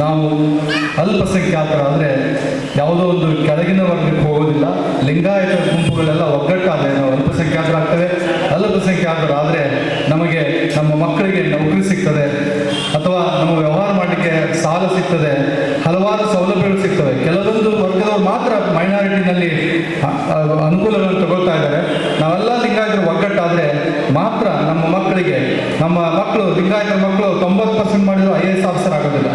ನಾವು ಅಲ್ಪಸಂಖ್ಯಾತರಾದರೆ ಯಾವುದೋ ಒಂದು ಕೆಳಗಿನ ವರ್ಗಕ್ಕೆ ಹೋಗೋದಿಲ್ಲ. ಲಿಂಗಾಯತ ಗುಂಪುಗಳೆಲ್ಲ ಒಗ್ಗಟ್ಟಾದರೆ ನಾವು ಅಲ್ಪಸಂಖ್ಯಾತರಾಗ್ತೇವೆ. ಅಲ್ಪಸಂಖ್ಯಾತರಾದರೆ ನಮಗೆ ನಮ್ಮ ಮಕ್ಕಳಿಗೆ ನೌಕರಿ ಸಿಗ್ತದೆ, ಅಥವಾ ನಮ್ಮ ವ್ಯವಹಾರ ಮಾಡಲಿಕ್ಕೆ ಸಾಲ ಸಿಗ್ತದೆ, ಹಲವಾರು ಸೌಲಭ್ಯಗಳು ಸಿಗ್ತವೆ. ಕೆಲವೊಂದು ವರ್ಗದವರು ಮಾತ್ರ ಮೈನಾರಿಟಿನಲ್ಲಿ ಅನುಕೂಲಗಳನ್ನು ತಗೊಳ್ತಾ ಇದ್ದಾರೆ. ನಾವೆಲ್ಲ ಲಿಂಗಾಯತರು ಒಗ್ಗಟ್ಟಾದರೆ ಮಾತ್ರ ನಮ್ಮ ಮಕ್ಕಳಿಗೆ, ನಮ್ಮ ಮಕ್ಕಳು ಲಿಂಗಾಯತರ ಮಕ್ಕಳು 90% ಮಾಡಿದ್ರು IAS ಆಫೀಸರ್ ಆಗೋದಿಲ್ಲ,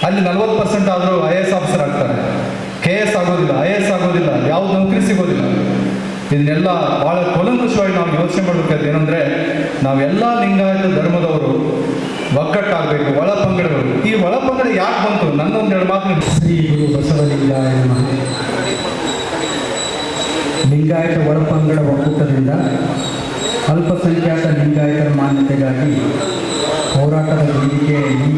ಅಲ್ಲಿ 40% ಆದರೂ IAS ಆಫೀಸರ್ ಆಗ್ತಾರೆ. KS ಆಗೋದಿಲ್ಲ, IAS ಆಗೋದಿಲ್ಲ, ಯಾವ್ದು ನೌಕರಿ ಸಿಗೋದಿಲ್ಲ. ಇದನ್ನೆಲ್ಲ ಭಾಳ ಕೂಲಂಕುಷವಾಗಿ ನಾವು ಯೋಚನೆ ಮಾಡಬೇಕಾದ ಏನಂದರೆ, ನಾವೆಲ್ಲ ಲಿಂಗಾಯತ ಧರ್ಮದವರು ಒಗ್ಗಟ್ಟಾಗಬೇಕು. ಒಳಪಂಗಡಗಳು, ಈ ಒಳಪಂಗಡ ಯಾಕೆ ಬಂತು? ನನ್ನೊಂದೆರಡು ಮಾತು. ಶ್ರೀ ಗುರು ಬಸವಲಿಂಗಾಯ ನಮಃ. ಲಿಂಗಾಯತ ಒಳಪಂಗಡ ಒಕ್ಕೂಟದಿಂದ ಅಲ್ಪಸಂಖ್ಯಾತ ಲಿಂಗಾಯತರ ಮಾನ್ಯತೆಗಾಗಿ ಹೋರಾಟದ ವೇದಿಕೆಯಲ್ಲಿ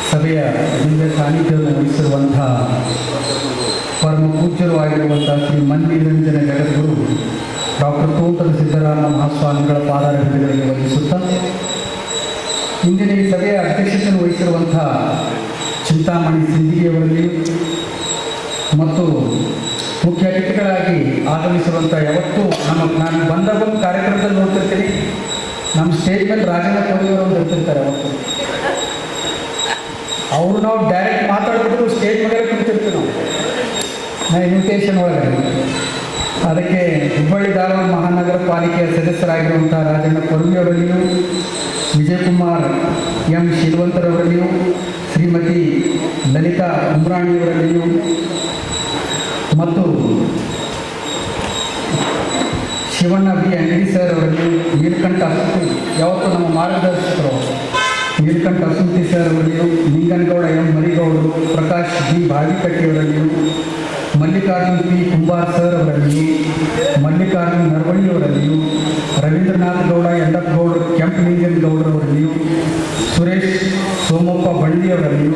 ಸಭೆಯ ಹಿಂದೆ ಸಾನ್ನಿಧ್ಯವನ್ನು ವಹಿಸಿರುವಂಥ ಪರಮ ಪೂಜ್ಯರು ಆಗಿರುವಂಥ ಶ್ರೀ ಮನ್ನಿರಂಜನ ಜಗದ್ಗುರು ಡಾಕ್ಟರ್ ತೋಂಟದ ಸಿದ್ದರಾಮ ಮಹಾಸ್ವಾಮಿಗಳ ಪಾದಾರವಿಂದಗಳಿಗೆ ವಂದಿಸುತ್ತಾ, ಇಂದಿನ ಈ ಸಭೆಯ ಅಧ್ಯಕ್ಷತೆಯನ್ನು ವಹಿಸಿರುವಂಥ ಚಿಂತಾಮಣಿ ಸಿಂಧಿಗೆಯವರಲ್ಲಿ ಮತ್ತು ಮುಖ್ಯ ಅತಿಥಿಗಳಾಗಿ ಆಗಮಿಸಿರುವಂಥ ಯಾವತ್ತೂ ನಾನು ಬಂದಾಗ ಒಂದು ಕಾರ್ಯಕ್ರಮದಲ್ಲಿ ನೋಡ್ತಿರ್ತೀನಿ, ನಮ್ಮ ಸ್ಟೇಜ್ ಮೇಲೆ ರಾಜನ ಕೋರಿಯವರು ಇರ್ತಿರ್ತಾರೆ. ಅವತ್ತು ಅವರು ನಾವು ಡೈರೆಕ್ಟ್ ಮಾತಾಡ್ಬಿಟ್ಟು ಸ್ಟೇಜ್ ಮೇಲೆ ಕುಂತಿರ್ತೀವಿ ನಾವು ಇನ್ವಿಟೇಷನ್ ಒಳಗೆ. ಅದಕ್ಕೆ ಹುಬ್ಬಳ್ಳಿ ಧಾರವಾಡ ಮಹಾನಗರ ಪಾಲಿಕೆಯ ಸದಸ್ಯರಾಗಿರುವಂಥ ರಾಜಣ್ಣ ಕೊರ್ಮಿಯವರಲ್ಲಿಯೂ, ವಿಜಯಕುಮಾರ್ ಎಂ ಶಿಲ್ವಂತರವರಲ್ಲಿಯೂ, ಶ್ರೀಮತಿ ಲಲಿತಾ ಉಮ್ರಾಣಿಯವರಲ್ಲಿಯೂ ಮತ್ತು ಶಿವಣ್ಣ ಬಿ ಅಂಗಡಿ ಸರ್ ಅವರಲ್ಲಿ, ನೀಲಕಂಠ ಅಸುಂತಿ ಯಾವತ್ತೂ ನಮ್ಮ ಮಾರ್ಗದರ್ಶಕರು ನೀಲಕಂಠ ಅಸುಂತಿ ಸರ್ ಅವರಲ್ಲಿಯೂ, ಲಿಂಗನಗೌಡ ಎಂ ಮರಿಗೌಡರು, ಪ್ರಕಾಶ್ ಬಿ ಬಾವಿಕಟ್ಟಿಯವರಲ್ಲಿಯೂ, ಮಲ್ಲಿಕಾರ್ಜುನ್ ಪಿ ಕುಂಬಾರ್ ಸರ್ ಅವರಲ್ಲಿಯೂ, ಮಲ್ಲಿಕಾರ್ಜುನ್ ನರವಣಿಯವರಲ್ಲಿಯೂ, ರವೀಂದ್ರನಾಥ್ ಗೌಡ ಎಂಡಪ್ಪಗೌಡರು ಕೆಂಪಲಿಂಗನಗೌಡರವರಲ್ಲಿಯೂ, ಸುರೇಶ್ ಸೋಮಪ್ಪ ಬಳ್ಳಿಯವರಲ್ಲಿಯೂ,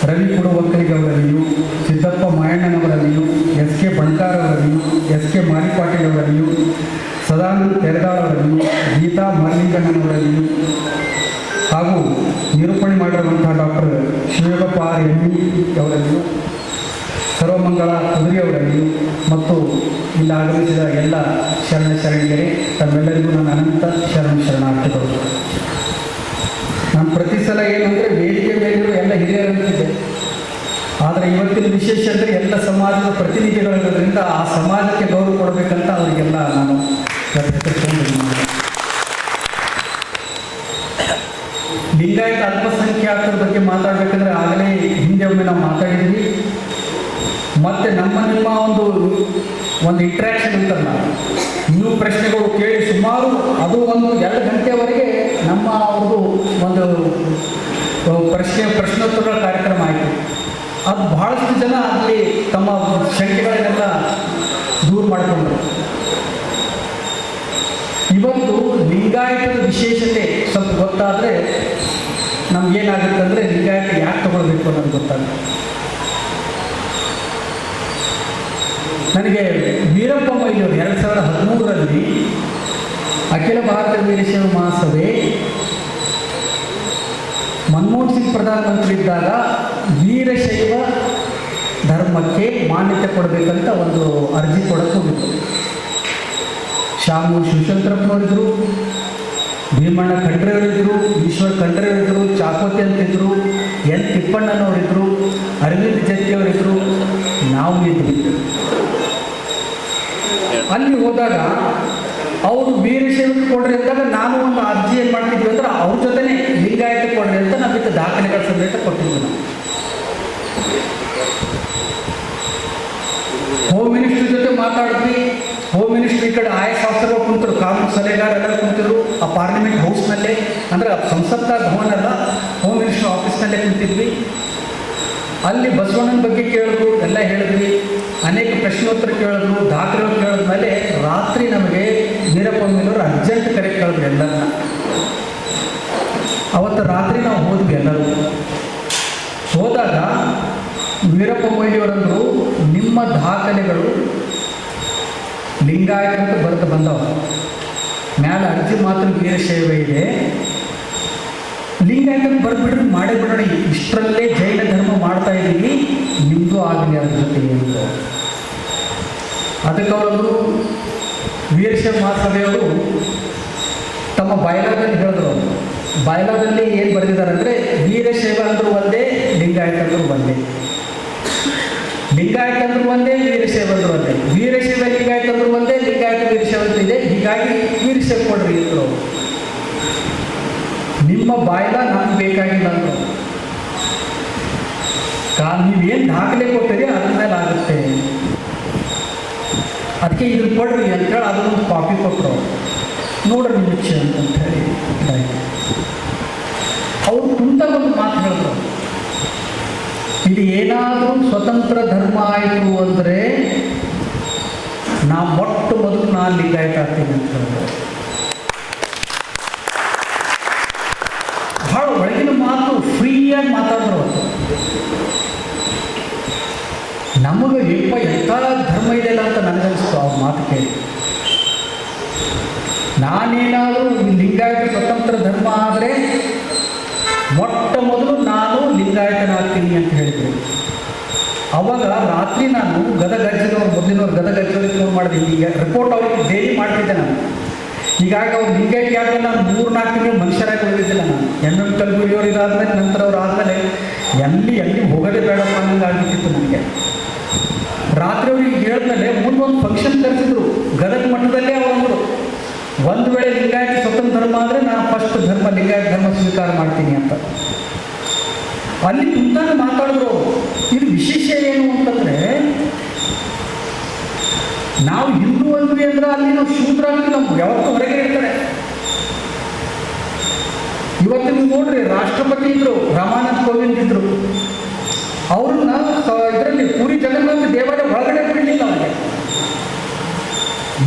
ರವಿ ಕುಡುವಕ್ಕಲಿಗವರಲ್ಲಿಯೂ, ಸಿದ್ದಪ್ಪ ಮಾಯಣ್ಣನವರಲ್ಲಿಯೂ, SK ಬಣಕಾರ್ ಅವರಲ್ಲಿಯೂ, SK ಮಾರಿಪಾಟೀಲ್ ಅವರಲ್ಲಿಯೂ, ಸದಾನಂದ ತೆರದಾಳ್ ಅವರಲ್ಲಿಯೂ, ಗೀತಾ ಮಲ್ಲಿಂಗಣ್ಣನವರಲ್ಲಿಯೂ ಹಾಗೂ ನಿರೂಪಣೆ ಮಾಡಿರುವಂಥ ಡಾಕ್ಟರ್ ಶಿವಯೋಗಪ್ಪ ME ಅವರಲ್ಲಿಯೂ, ಸರ್ವಮಂಗಳ ಕುದುರೆಯವರಲ್ಲಿಯೂ ಮತ್ತು ಇಲ್ಲಿ ಆಗಮಿಸಿದ ಎಲ್ಲ ಶರಣ ಶರಣಿಯರೇ, ತಮ್ಮೆಲ್ಲರಿಗೂ ನನ್ನ ಅನಂತ ಶರಣಾರ್ಥಿಗಳು. ನಾನು ಪ್ರತಿ ಸಲ ಏನಂದರೆ ವೇದಿಕೆ ಮೇಲಿರುವ ಎಲ್ಲ ಹಿರಿಯರಂತಿದ್ದೆ, ಆದರೆ ಇವತ್ತಿನ ವಿಶೇಷ ಅಂದರೆ ಎಲ್ಲ ಸಮಾಜದ ಪ್ರತಿನಿಧಿಗಳಿರೋದ್ರಿಂದ ಆ ಸಮಾಜಕ್ಕೆ ಗೌರವ ಕೊಡಬೇಕಂತ ಅವರಿಗೆಲ್ಲ ನಾನು ಲಿಂಗಾಯತ ಅಲ್ಪಸಂಖ್ಯಾತರ ಬಗ್ಗೆ ಮಾತಾಡಬೇಕಂದ್ರೆ ಆಗಲೇ ಹಿಂದೆ ಒಮ್ಮೆ ನಾವು ಮಾತಾಡಿದ್ವಿ. ಮತ್ತು ನಿಮ್ಮ ಒಂದು ಇಂಟ್ರ್ಯಾಕ್ಷನ್ ಇರ್ತಲ್ಲ, ನೀವು ಪ್ರಶ್ನೆಗಳು ಕೇಳಿ ಸುಮಾರು ಅದು 1-2 ಗಂಟೆವರೆಗೆ ನಮ್ಮ ಅವ್ರದ್ದು ಒಂದು ಪ್ರಶ್ನೋತ್ತರಗಳ ಕಾರ್ಯಕ್ರಮ ಆಯಿತು. ಅದು ಬಹಳಷ್ಟು ಜನ ಅಲ್ಲಿ ತಮ್ಮ ಶಂಕೆಗಳನ್ನೆಲ್ಲ ದೂರ ಮಾಡಿಕೊಂಡ್ರು. ಇವತ್ತು ಲಿಂಗಾಯತದ ವಿಶೇಷತೆ ಸ್ವಲ್ಪ ಗೊತ್ತಾದರೆ ನಮಗೇನಾಗುತ್ತೆ ಅಂದರೆ ಲಿಂಗಾಯತ ಯಾಕೆ ತಗೊಳ್ಬೇಕು ಅನ್ನೋದು ಗೊತ್ತಾಗುತ್ತೆ. ನನಗೆ ವೀರಪ್ಪ ಮೊಯ್ಲಿಯವರು 2013ರಲ್ಲಿ ಅಖಿಲ ಭಾರತ ವೀರಶೈವ ಮಹಾಸಭೆ ಮನಮೋಹನ್ ಸಿಂಗ್ ಪ್ರಧಾನಮಂತ್ರಿ ಇದ್ದಾಗ ವೀರಶೈವ ಧರ್ಮಕ್ಕೆ ಮಾನ್ಯತೆ ಕೊಡಬೇಕಂತ ಒಂದು ಅರ್ಜಿ ಕೊಡಕ್ಕೆ ಹೋಗಿತ್ತು. ಶಾಮು ಶಿವಶಂಕರಪ್ಪನವರಿದ್ದರು, ಭೀಮಣ್ಣ ಖಂಡ್ರೆಯವರಿದ್ದರು, ಈಶ್ವರ್ ಖಂಡ್ರೆಯವರಿದ್ದರು, ಚಾಕೋತಿ ಅಂತಿದ್ದರು, N ತಿಪ್ಪಣ್ಣನವರಿದ್ದರು, ಅರವಿಂದ್ ಜತ್ತಿಯವರಿದ್ದರು, ನಾವು ಇದ್ವಿ. ಅಲ್ಲಿ ಹೋದಾಗ ಅವರು ವೀರಶೈವಕ್ಕೆ ಕೊಡ್ರಿ ಅಂದಾಗ ನಾನು ಒಂದು ಅರ್ಜಿ ಏನು ಮಾಡ್ತಿದ್ವಿ ಅಂದ್ರೆ ಅವ್ರ ಜೊತೆನೇ ಲಿಂಗಾಯತಕ್ಕೆ ಕೊಡ್ರಿ ಅಂತ ನಾವು ದಾಖಲೆಗಳ ಸಮೇತ ಕೊಟ್ಟಿದ್ವಿ. ನಾವು ಹೋಮ್ ಮಿನಿಸ್ಟ್ರಿ ಜೊತೆ ಮಾತಾಡಿದ್ವಿ. ಹೋಮ್ ಮಿನಿಸ್ಟ್ರಿ ಈ ಕಡೆ IAS ಆಫೀಸರ್ಗಳು ಕುಂತರು, ಕಾನೂನು ಸಲಹೆಗಾರ ಎಲ್ಲ ಕುಂತಿದ್ರು ಆ ಪಾರ್ಲಿಮೆಂಟ್ ಹೌಸ್ನಲ್ಲೇ, ಅಂದರೆ ಸಂಸತ್ತ ಭವನ ಅಲ್ಲ, ಹೋಮ್ ಮಿನಿಸ್ಟ್ರಿ ಆಫೀಸ್ನಲ್ಲೇ ಕುಂತಿದ್ವಿ. ಅಲ್ಲಿ ಬಸವಣ್ಣನ ಬಗ್ಗೆ ಕೇಳಿದ್ರು, ಎಲ್ಲ ಹೇಳಿದ್ವಿ, ಅನೇಕ ಪ್ರಶ್ನೋತ್ತರ ಕೇಳಿದ್ರು, ದಾಖಲೆಗಳು ಕೇಳಿದ್ಮೇಲೆ ರಾತ್ರಿ ನಮಗೆ ವೀರಪ್ಪ ಮೊಯ್ಲಿಯವರು ಅರ್ಜೆಂಟ್ ಕರೆ ಕೇಳಿದ್ರು ಎಲ್ಲರನ್ನ. ಅವತ್ತು ರಾತ್ರಿ ನಾವು ಹೋದ್ವಿ ಎಲ್ಲರೂ. ಹೋದಾಗ ವೀರಪ್ಪ ಮೊಯ್ಲಿಯವರಂದರು, ನಿಮ್ಮ ದಾಖಲೆಗಳು ಲಿಂಗಾಯತ ಅಂತ ಬರೆದು ಬಂದವ, ಮ್ಯಾಲ ಅರ್ಜಿ ಮಾತ್ರ ವೀರಶೈವ ಇದೆ, ಲಿಂಗಾಯತ ಬರ್ಬಿಡ್ರಿ ಮಾಡೇ ಬಿಡೋಣ, ಇಷ್ಟರಲ್ಲೇ ಜೈನ ಧರ್ಮ ಮಾಡ್ತಾ ಇದ್ದೀವಿ, ನಿಮ್ಮದು ಆಗಲಿ ಅದ್ರ ಜೊತೆಗೆ ಅಂತ. ಅದಕ್ಕೆ ಅವರೊಂದು ವೀರಶೈವ ಮಹಾಸಭೆಯವರು ತಮ್ಮ ಬಯಲಾದಲ್ಲಿ ಹೇಳಿದ್ರು. ಬಯಲಾದಲ್ಲಿ ಏನು ಬರೆದಿದ್ದಾರೆ ಅಂದರೆ, ವೀರಶೈವ ಅಂದರೂ ಒಂದೇ, ಲಿಂಗಾಯತ ಅಂದರೂ ಒಂದೇ, ಲಿಂಗಾಯತ ಅಂದರೂ ಒಂದೇ, ವೀರಶೈವ ಅಂದರೂ ಒಂದೇ, ವೀರಶೈವ ಲಿಂಗಾಯತ ಅಂದರೂ ಒಂದೇ, ಲಿಂಗಾಯತ ವೀರಶೈವ ಅಂತ ಇದೆ, ಹೀಗಾಗಿ ವೀರಶೈವ ಕೊಡ್ರಿ ಇದ್ರು. ನಿಮ್ಮ ಬಾಯ್ಲ ನಮ್ಗೆ ಬೇಕಾಗಿಲ್ಲ ಅಂದರು. ನೀವೇನು ದಾಖಲೆ ಕೊಡ್ತೀರಿ ಅದ್ರ ಮೇಲೆ ಆಗುತ್ತೆ, ಅದಕ್ಕೆ ಇದನ್ನು ಕೊಡ್ರಿ ಅಂತೇಳಿ ಅದನ್ನೊಂದು ಕಾಪಿ ಕೊಟ್ಟರು. ನೋಡ್ರಿ ನಿರೀಕ್ಷೆ ಅಂತ ಹೇಳಿ ಅವರು ಕುಂತಾಗ ಒಂದು ಮಾತು ಹೇಳಿದ್ರು, ಇದು ಏನಾದರೂ ಸ್ವತಂತ್ರ ಧರ್ಮ ಆಯಿತು ಅಂದರೆ ಮೊಟ್ಟ ಮೊದಲು ನಾನು ಲಿಂಗಾಯತ ಆಗ್ತೀನಿ ಅಂತ ಹೇಳಿದ್ರು. ಭಾಳ ಒಳಗಿನ ಮಾತು, ಫ್ರೀಯಾಗಿ ಮಾತಾಡಿದ್ರು ಅವತ್ತು. ನಮಗೆ ಎಂಥ ಧರ್ಮ ಇದೆಯಲ್ಲ ಅಂತ ನನಗನ್ನಿಸ್ತು ಅವ್ರ ಮಾತು ಕೇಳಿ. ನಾನೇನಾದರೂ ಲಿಂಗಾಯತ ಸ್ವತಂತ್ರ ಧರ್ಮ ಆದರೆ ಮೊಟ್ಟ ಮೊದಲು ನಾನು ಲಿಂಗಾಯತನಾಗ್ತೀನಿ ಅಂತ ಹೇಳಿದ್ರು. ಅವಾಗ ರಾತ್ರಿ ನಾನು ಗದಗಜ್ಜದವ್ರು, ಮೊದಲಿನವ್ರು ಗದಗಜ್ಜವ್ರಿಗೆ ಫೋನ್ ಮಾಡಿದ್ದೀನಿ. ಈಗ ರಿಪೋರ್ಟ್ ಅವ್ರಿಗೆ ಡೈಲಿ ಮಾಡ್ತಿದ್ದೆ ನಾನು. ಹೀಗಾಗಿ ಅವ್ರು ಲಿಂಗಾಯತ ಯಾಕೆ ನಾನು 3-4 ತಿಂಗಳು ಮನುಷ್ಯರಾಗಿ ಉಳಿದಿದ್ದಿಲ್ಲ ನಾನು. MM ಕಲ್ಬುರ್ಗಿಯವರು ಇದಾದ್ಮೇಲೆ, ನಂತರ ಅವ್ರು ಆದಮೇಲೆ ಎಲ್ಲಿ ಹೋಗೋದೇ ಬೇಡಪ್ಪ ಅನ್ನಂಗೆ ಆಗಿಬಿಟ್ಟಿತ್ತು ನನಗೆ. ರಾತ್ರಿ ಅವ್ರಿಗೆ ಹೇಳಿದ್ಮೇಲೆ ಮುಂದೊಂದು ಫಂಕ್ಷನ್ ಕರೆಸಿದ್ರು ಗದಗ ಮಠದಲ್ಲೇ. ಅವರಂದರು, ಒಂದು ವೇಳೆ ಲಿಂಗಾಯತ ಸ್ವತಂತ್ರ ಧರ್ಮ ಆದರೆ ನಾನು ಫಸ್ಟ್ ಧರ್ಮ ಲಿಂಗಾಯತ ಧರ್ಮ ಸ್ವೀಕಾರ ಮಾಡ್ತೀನಿ ಅಂತ. ಅಲ್ಲಿ ಕುಂತಾಗ ಮಾತಾಡಿದ್ರು. ಇದು ವಿಶೇಷ ಏನು ಅಂತಂದರೆ, ನಾವು ಹಿಂದೂ ಅಂದ್ವಿ ಅಂದ್ರೆ ಅಲ್ಲಿ ನಾವು ಶೂದ್ರಾಗಿ ನಮ್ಗೆ ಯಾವತ್ತೂ ಹೊರಗೆ ಇರ್ತಾರೆ. ಇವತ್ತು ನೀವು ನೋಡ್ರಿ, ರಾಷ್ಟ್ರಪತಿ ಇದ್ರು, ರಾಮನಾಥ್ ಕೋವಿಂದ್ ಇದ್ರು, ಅವ್ರನ್ನ ಇದರಲ್ಲಿ ಪೂರಿ ಜಗನ್ನಾಥ ದೇವಾಲಯ ಒಳಗಡೆ ಬಿಡಲಿಲ್ಲ ಅವರಿಗೆ.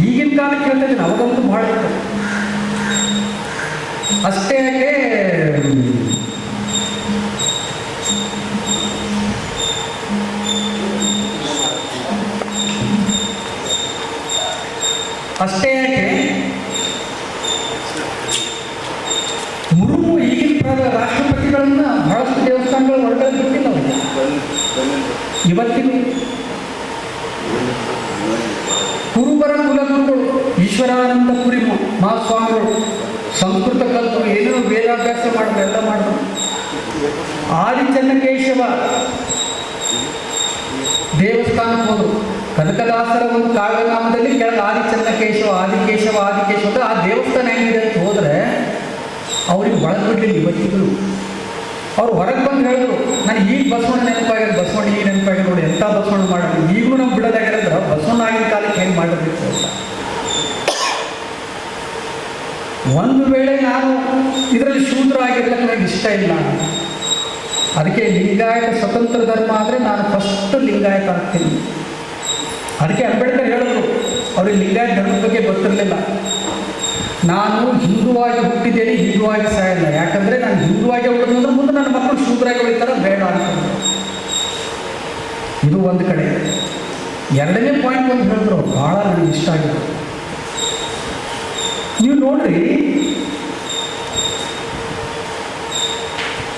ಈಗಿನ ಕಾಲಕ್ಕೆ ಹೇಳ್ತಾ ಇದ್ದೀನಿ, ಅವಾಗಂತೂ ಭಾಳ ಇತ್ತು. ಅಷ್ಟೇ ಯಾಕೆ ಮುರ್ಮು ಈಗಿನ ರಾಷ್ಟ್ರಪತಿಗಳನ್ನ ಬಹಳಷ್ಟು ದೇವಸ್ಥಾನಗಳು ಹೊರಗಡೆ ಬಿಟ್ಟಿಲ್ಲ ಅವರಿಗೆ ಇವತ್ತಿಗೂ. ಕುರುಬರ ಕುಲಗುರುಗಳು ಈಶ್ವರಾನಂದ ಪುರಿ ಮಹಾಸ್ವಾಮಿಗಳು ಸಂಸ್ಕೃತ ಕಲ್ತರು, ಏನೇನೋ ವೇದಾಭ್ಯಾಸ ಮಾಡಿದ್ರು, ಎಲ್ಲ ಮಾಡಿದ್ರು. ಆದಿಚನ್ನಕೇಶವ ದೇವಸ್ಥಾನಕ್ಕೆ ಹೋದರು. ಕನಕದಾಸರ ಒಂದು ಕಾವ್ಯನಾಮದಲ್ಲಿ ಕೆಳಗೆ ಆದಿಚನ್ನಕೇಶವ, ಆದಿಕೇಶವ, ಆದಿಕೇಶವ ಆ ದೇವಸ್ಥಾನ ಹೆಂಗಿದೆ ಅಂತ ಹೋದರೆ ಅವ್ರಿಗೆ ಒಳಗೆ ಬಿಡಲಿಲ್ಲ ಇವತ್ತಿಗೂ. ಅವ್ರು ಹೊರಗೆ ಬಂದು ಹೇಳಿದ್ರು, ನನಗೆ ಈಗ ಬಸವಣ್ಣ ನೆನಪಾಗಿದೆ, ಬಸವಣ್ಣ ಈಗ ನೆನಪಾಗಿದೆ ನೋಡಿ, ಎಂಥ ಬಸವಣ್ಣ ಮಾಡಿದ್ರು. ಈಗಲೂ ನಮ್ಗೆ ಬಿಡೋದಾಗಿರೋದ್ರೆ ಬಸವಣ್ಣ ಆಗಿನ ಕಾಲಕ್ಕೆ ಹೆಂಗೆ ಮಾಡಿರ್ಬೇಕು ಅಂತ. ಒಂದು ವೇಳೆ ನಾನು ಇದರಲ್ಲಿ ಶೂದ್ರ ಆಗಿರ್ಲಿಕ್ಕೆ ನನಗೆ ಇಷ್ಟ ಇಲ್ಲ, ಅದಕ್ಕೆ ಲಿಂಗಾಯತ ಸ್ವತಂತ್ರ ಧರ್ಮ ಆದರೆ ನಾನು ಫಸ್ಟ್ ಲಿಂಗಾಯತ ಆಗ್ತೀನಿ. ಅದಕ್ಕೆ ಅಂಬೇಡ್ಕರ್ ಹೇಳಿದ್ರು, ಅವ್ರಿಗೆ ಲಿಂಗಾಯತ ಧರ್ಮದ ಬಗ್ಗೆ ಗೊತ್ತಿರಲಿಲ್ಲ. ನಾನು ಹಿಂದುವಾಗಿ ಹುಟ್ಟಿದ್ದೇನೆ, ಹಿಂದುವಾಗಿ ಸಾಯಲ್ಲ. ಯಾಕಂದರೆ ನಾನು ಹಿಂದುವಾಗಿ ಹುಟ್ಟಿದ್ರೆ ಮುಂದೆ ನನ್ನ ಮಕ್ಕಳು ಶೂದ್ರಾಗಿ ಉಳಿತಾರ, ಬೇಡ ಅಂತ. ಇದು ಒಂದು ಕಡೆ. ಎರಡನೇ ಪಾಯಿಂಟ್ ಒಂದು ಹೇಳಿದ್ರು, ಭಾಳ ನನಗೆ ಇಷ್ಟ ಆಗಿತ್ತು. ನೀವು ನೋಡ್ರಿ,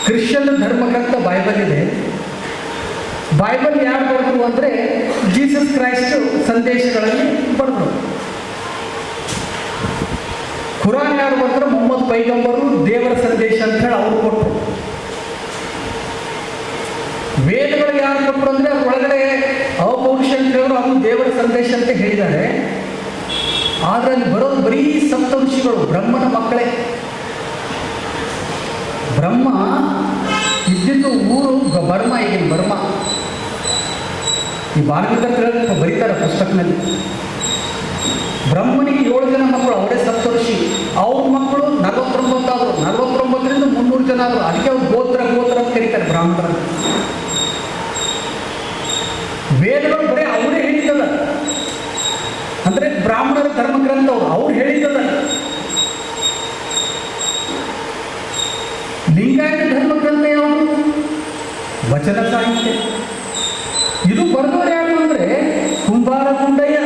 ಕ್ರಿಶ್ಚಿಯನ್ ಧರ್ಮಗ್ರಂಥ ಬೈಬಲ್ ಇದೆ. ಬೈಬಲ್ ಯಾರು ಬರೆದ್ರು ಅಂದರೆ ಜೀಸಸ್ ಕ್ರೈಸ್ಟ್ ಸಂದೇಶಗಳಲ್ಲಿ ಬರೆದ್ರು. ಕುರಾನ್ ಯಾರು ಬರೆದ್ರು? ಮೊಹಮ್ಮದ್ ಪೈಗಂಬರು ದೇವರ ಸಂದೇಶ ಅಂತ ಹೇಳಿ ಅವ್ರು ಕೊಟ್ಟರು. ವೇದಗಳು ಯಾರು ಕೊಟ್ಟರು ಅಂದರೆ ಅದ್ರ ಒಳಗಡೆ ಅಪೌರುಷ ಅಂತ ಹೇಳಿದ್ರು, ಅದು ದೇವರ ಸಂದೇಶ ಅಂತ ಹೇಳಿದ್ದಾರೆ. ಆದರೆ ಅಲ್ಲಿ ಬರೋದು ಬರೀ ಸಪ್ತಋಷಿಗಳು, ಬ್ರಹ್ಮನ ಮಕ್ಕಳೇ. ಬ್ರಹ್ಮ ಇದ್ದಿದ್ದು ಊರು ಬರ್ಮ, ಈಗಿನ ಬರ್ಮ. ಈ ಬಾಲ್ಮೀಕಿ ಬರೀತಾರೆ ಪುಸ್ತಕದಲ್ಲಿ. ಬ್ರಹ್ಮನಿಗೆ 7 ಜನ ಮಕ್ಕಳು, ಅವರೇ ಸಪ್ತಋಷಿ. ಅವ್ರ ಮಕ್ಕಳು 49 ಆದರು, 49ರಿಂದ 300 ಜನ ಆದರು. ಅದಕ್ಕೆ ಅವ್ರು ಗೋತ್ರ ಅಂತ ಕರೀತಾರೆ ಬ್ರಾಹ್ಮಣರನ್ನು. ವೇದಗಳು ಬರೀ ಅವರೇ ಹೇಳಿದ್ದಲ್ಲ, ಅಂದರೆ ಬ್ರಾಹ್ಮಣರ ಧರ್ಮಗ್ರಂಥ ಅವ್ರು ಹೇಳಿದ್ದಲ್ಲ. ಲಿಂಗಾಯತ ಧರ್ಮಗ್ರಂಥ ಯಾವುದು? ವಚನ ಸಾಹಿತ್ಯ. ಇದು ಬರೆದವರು ಯಾರು ಅಂದರೆ ಕುಂಬಾರ ಗುಂಡಯ್ಯ,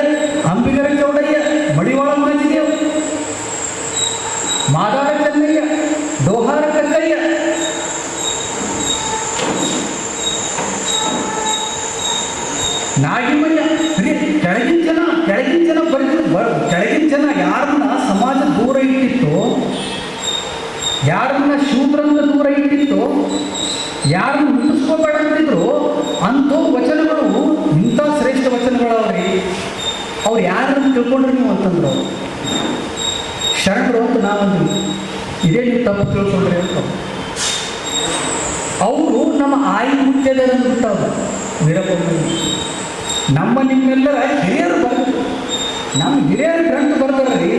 ಅಂಬಿಗರ ಚೌಡಯ್ಯ, ಮಡಿವಾಳ ಮಾಜಿದೇವ್, ಮಾದಾರ ಚೆನ್ನಯ್ಯ, ಡೋಹಾರ ಕಕ್ಕಯ್ಯ, ಜನ ಯಾರನ್ನ ಸಮಾಜ ದೂರ ಇಟ್ಟಿತ್ತು, ಯಾರನ್ನ ಶೂದ್ರನ್ನ ದೂರ ಇಟ್ಟಿತ್ತು, ಯಾರನ್ನು ಮುಟ್ಟಿಸ್ಕೋಬೇಡ ಅಂತಿದ್ರು, ಅಂಥ ವಚನಗಳು ಇಂಥ ಶ್ರೇಷ್ಠ ವಚನಗಳವ್ರಿ. ಅವ್ರು ಯಾರನ್ನು ತಿಳ್ಕೊಂಡ್ರಿ ನೀವು ಅಂತಂದ್ರು, ಶರಣರು ಅಂತ ನಾವಂದ್ವಿ. ಇದೇ ನೀವು ತಪ್ಪು ತಿಳ್ಕೊಂಡ್ರಿ ಅಂತ. ಅವರು ನಮ್ಮ ಆಯಿ ಮುಖ್ಯದನ್ನು ಬಿಟ್ಟವ್ರು ವೀರಪ್ಪ. ನಮ್ಮ ನಿಮ್ಮೆಲ್ಲರ ಹಿರಿಯರು ಬರೆದು, ನಮ್ಮ ಹಿರಿಯರು ಗ್ರಂಥ ಬರ್ತಾರ್ರಿ.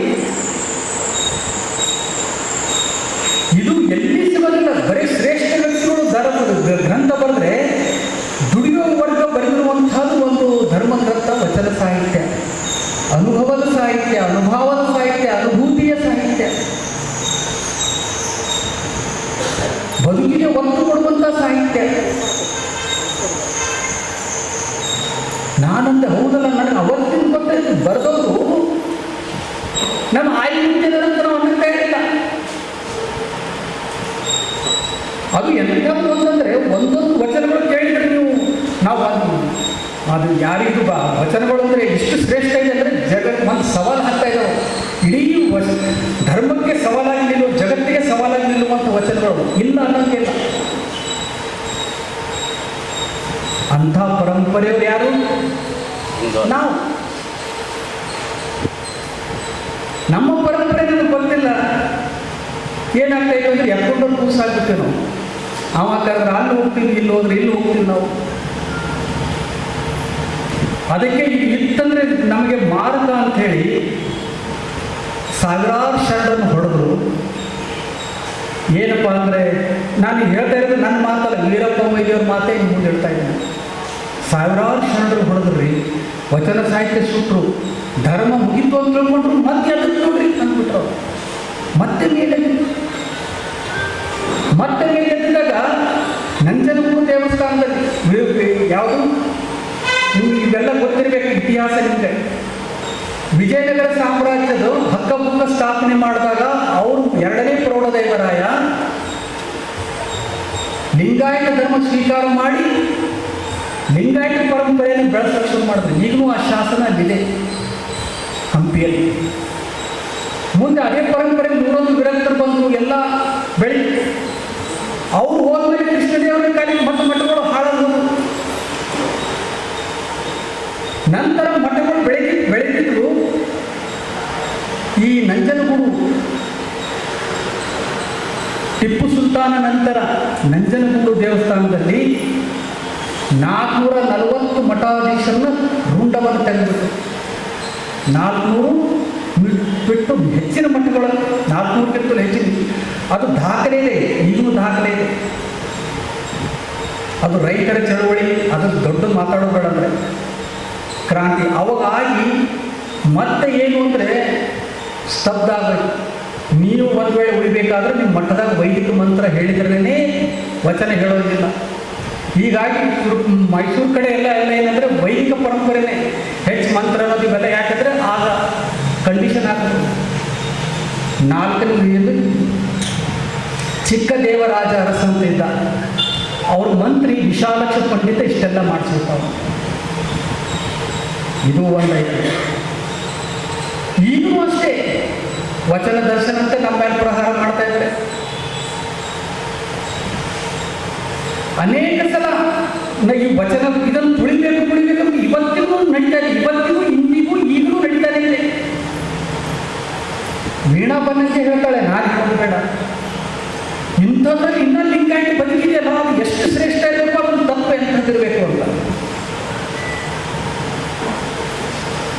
ಇದು ಎಲ್ಲಿ ಸಿಗೋದಿಲ್ಲ. ಬರೀ ಶ್ರೇಷ್ಠ ವ್ಯಕ್ತಿಗಳು ಗ್ರಂಥ ಬರೆದ್ರೆ ದುಡಿಯೋ ವರ್ಗ ಬರೆದಿರುವಂಥದ್ದು ಒಂದು ಧರ್ಮ ಗ್ರಂಥ, ವಚನ ಸಾಹಿತ್ಯ, ಅನುಭವದ ಸಾಹಿತ್ಯ, ಅನುಭವದ ಸಾಹಿತ್ಯ, ಅನುಭೂತಿಯ ಸಾಹಿತ್ಯ, ಬದುಕಿಗೆ ಒತ್ತು ಕೊಡುವಂಥ ಸಾಹಿತ್ಯ. ನಾನಂದ್ರೆ ಹೌದಲ್ಲ, ನನಗೆ ಅವತ್ತಿನ ಗೊತ್ತಾಯ್ತು. ಬರೆದವರು ನಮ್ಮ ಆಯ್ಕೆದಂತ ನಾವು ಅನ್ನುತ್ತಾ ಇಲ್ಲ. ಅದು ಎಂಥದ್ದು ಅಂತಂದರೆ ಒಂದೊಂದು ವಚನಗಳು ಕೇಳಿದರೆ ನೀವು ನಾವು ಅದು ಯಾರಿಗೂ ವಚನಗಳು ಅಂದರೆ ಇಷ್ಟು ಶ್ರೇಷ್ಠ ಇದೆ ಅಂದರೆ ಒಂದು ಸವಾಲು ಹಾಕ್ತಾ ಇದ್ದಾವೆ. ಇಡೀ ಧರ್ಮಕ್ಕೆ ಸವಾಲಾಗಿ ನಿಲ್ಲುವ, ಜಗತ್ತಿಗೆ ಸವಾಲಾಗಿ ನಿಲ್ಲುವಂಥ ವಚನಗಳು ಇಲ್ಲ ಅನ್ನೋಂಗಿಲ್ಲ. ಅಂಥ ಪರಂಪರೆಯವರು ಯಾರು? ನಾವು. ನಮ್ಮ ಪರಂಪರೆ ನಮಗೆ ಗೊತ್ತಿಲ್ಲ. ಏನಾಗ್ತಾ ಇದೆ ಅಂದರೆ ಎಕ್ಕೊಂಡು ಕೂಸಾಗ್ಬಿಡ್ತೀವಿ ನಾವು. ಅವ ಕರೆದ್ರೆ ಅಲ್ಲಿ ಹೋಗ್ತೀವಿ, ಇಲ್ಲಿ ಹೋದ್ರೆ ಇಲ್ಲಿ ಹೋಗ್ತೀವಿ ನಾವು. ಅದಕ್ಕೆ ಇತ್ತಂದ್ರೆ ನಮಗೆ ಮಾರ್ಗ ಅಂಥೇಳಿ ಸಾವಿರಾರು ಶರಣರನ್ನು ಹೊಡೆದ್ರು. ಏನಪ್ಪ ಅಂದರೆ ನಾನು ಹೇಳ್ತಾ ಇರೋದು ನನ್ನ ಮಾತಲ್ಲ, ವೀರಪ್ಪ ಮೊಯ್ಲಿಯವ್ರ ಮಾತೇ ಮುಂದೆ ಹೇಳ್ತಾ ಇದ್ದೀನಿ. ಸಾವಿರಾರು ಶರಣರು ಹೊಡೆದ್ರಿ, ವಚನ ಸಾಹಿತ್ಯ ಸುಟ್ಟರು, ಧರ್ಮ ಮುಗಿತು ಅಂತ ತಿಳ್ಕೊಂಡ್ರು. ಮತ್ತೆ ಅದಕ್ಕೆ ನೋಡ್ರಿ ಅಂದ್ಬಿಟ್ರು. ಮತ್ತೆ ಮೇಲೆದ್ದಾಗ ನಂಜನಗೂಡು ದೇವಸ್ಥಾನದಲ್ಲಿ ಯಾವುದು ನಿಮ್ಗೆ ಇವೆಲ್ಲ ಗೊತ್ತಿರಬೇಕು, ಇತಿಹಾಸ ನಿಮಗೆ. ವಿಜಯನಗರ ಸಾಮ್ರಾಜ್ಯದ ಹಕ್ಕಬುಕ್ಕ ಸ್ಥಾಪನೆ ಮಾಡಿದಾಗ ಅವರು ಎರಡನೇ ಪ್ರೌಢದೇವರಾಯ ಲಿಂಗಾಯತ ಧರ್ಮ ಸ್ವೀಕಾರ ಮಾಡಿ ಲಿಂಗಾಯತ ಪರಂಪರೆಯನ್ನು ಬೆಳೆಸಲು ಶುರು ಮಾಡಿದ್ರು. ಈಗಲೂ ಆ ಶಾಸನ ಅಲ್ಲಿದೆ ಹಂಪಿಯಲ್ಲಿ. ಮುಂದೆ ಅದೇ ಪರಂಪರೆ 101 ವಿರಕ್ತರು ಬಂದು ಎಲ್ಲ ಬೆಳಿ. ಅವರು ಹೋದ್ಮೇಲೆ ಕೃಷ್ಣದೇವರ ಕಾಲಿಗೆ ಮಠಗಳು ಹಾಳಾದವು. ನಂತರ ಮಠಗಳು ಬೆಳೆದಿದ್ರು. ಈ ನಂಜನಗೂಡು ಟಿಪ್ಪು ಸುಲ್ತಾನ ನಂತರ ನಂಜನಗೂಡು ದೇವಸ್ಥಾನದಲ್ಲಿ 440 ಮಠಾಧೀಶರನ್ನ ರುಂಡವನ್ನು ತೆಗೆದುಬಿಟ್ಟು 400 ಬಿಟ್ಟು ಹೆಚ್ಚಿನ ಮಠಗಳು 400ಕ್ಕಿಂತಲೂ ಹೆಚ್ಚಿನ. ಅದು ದಾಖಲೆ ಇದೆ, ಈಗಲೂ ದಾಖಲೆ ಇದೆ. ಅದು ರೈತರ ಚಳವಳಿ, ಅದು ದೊಡ್ಡ ಮಾತಾಡೋಬೇಡ ಅಂದರೆ ಕ್ರಾಂತಿ ಅವಾಗಾಗಿ ಮತ್ತೆ ಏನು ಅಂದರೆ ಸ್ತಬ್ಧ ಆಗಬೇಕು. ನೀವು ಒಂದು ವೇಳೆ ಉಳಿಬೇಕಾದ್ರೆ ನಿಮ್ಮ ಮಠದಾಗ ವೈದಿಕ ಮಂತ್ರ ಹೇಳಿದ್ರೇ ವಚನ ಹೇಳೋದಿಲ್ಲ. ಹೀಗಾಗಿ ಮೈಸೂರು ಕಡೆ ಎಲ್ಲ ಏನಂದರೆ ವೈದಿಕ ಪರಂಪರೆನೇ ಹೆಚ್ಚು ಮಂತ್ರ ಅನ್ನೋದು ಇವೆಲ್ಲ. ಯಾಕಂದರೆ ಆಗ ಕಂಡೀಷನ್ ಆಗ್ತದೆ. 4ನೇ ಚಿಕ್ಕ ದೇವರಾಜ ಅರಸ ಅಂತ ಇದ್ದ, ಅವ್ರ ಮಂತ್ರಿ ವಿಶಾಲಕ್ಷ ಪಂಡಿತ ಇಷ್ಟೆಲ್ಲ ಮಾಡಿಸ್ಬಿಟ್ಟಾವ. ಇದು ಒಂದೈತೆ. ಈಗಲೂ ಅಷ್ಟೇ ವಚನ ದರ್ಶನ ಅಂತ ನಮ್ಮ ಮೇಲೆ ಪ್ರಹಾರ ಮಾಡ್ತಾ ಇದ್ದಾರೆ. ಅನೇಕ ಸಲ ಈ ವಚನ ಇದನ್ನು ತುಳಿಬೇಕು ಇವತ್ತಿಗೂ ನಡೀತಾ ಇದೆ. ಇವತ್ತಿಗೂ ಇಂದಿಗೂ ಈಗಲೂ ನಡೀತಾನೆ ಇದೆ. ವೀಣಾ ಬನ್ನಕ್ಕೆ ಹೇಳ್ತಾಳೆ, ನಾನು ಹೇಳಬೇಡ, ಇಂಥದ್ರಲ್ಲಿ ಇನ್ನೂ ಲಿಂಗಾಯತ ಬದುಕಿದೆಯಲ್ಲ, ಅದು ಎಷ್ಟು ಶ್ರೇಷ್ಠ ಇರಬೇಕು, ಅದನ್ನು ತಪ್ಪು ಎಂತಿರಬೇಕು ಅಂತ.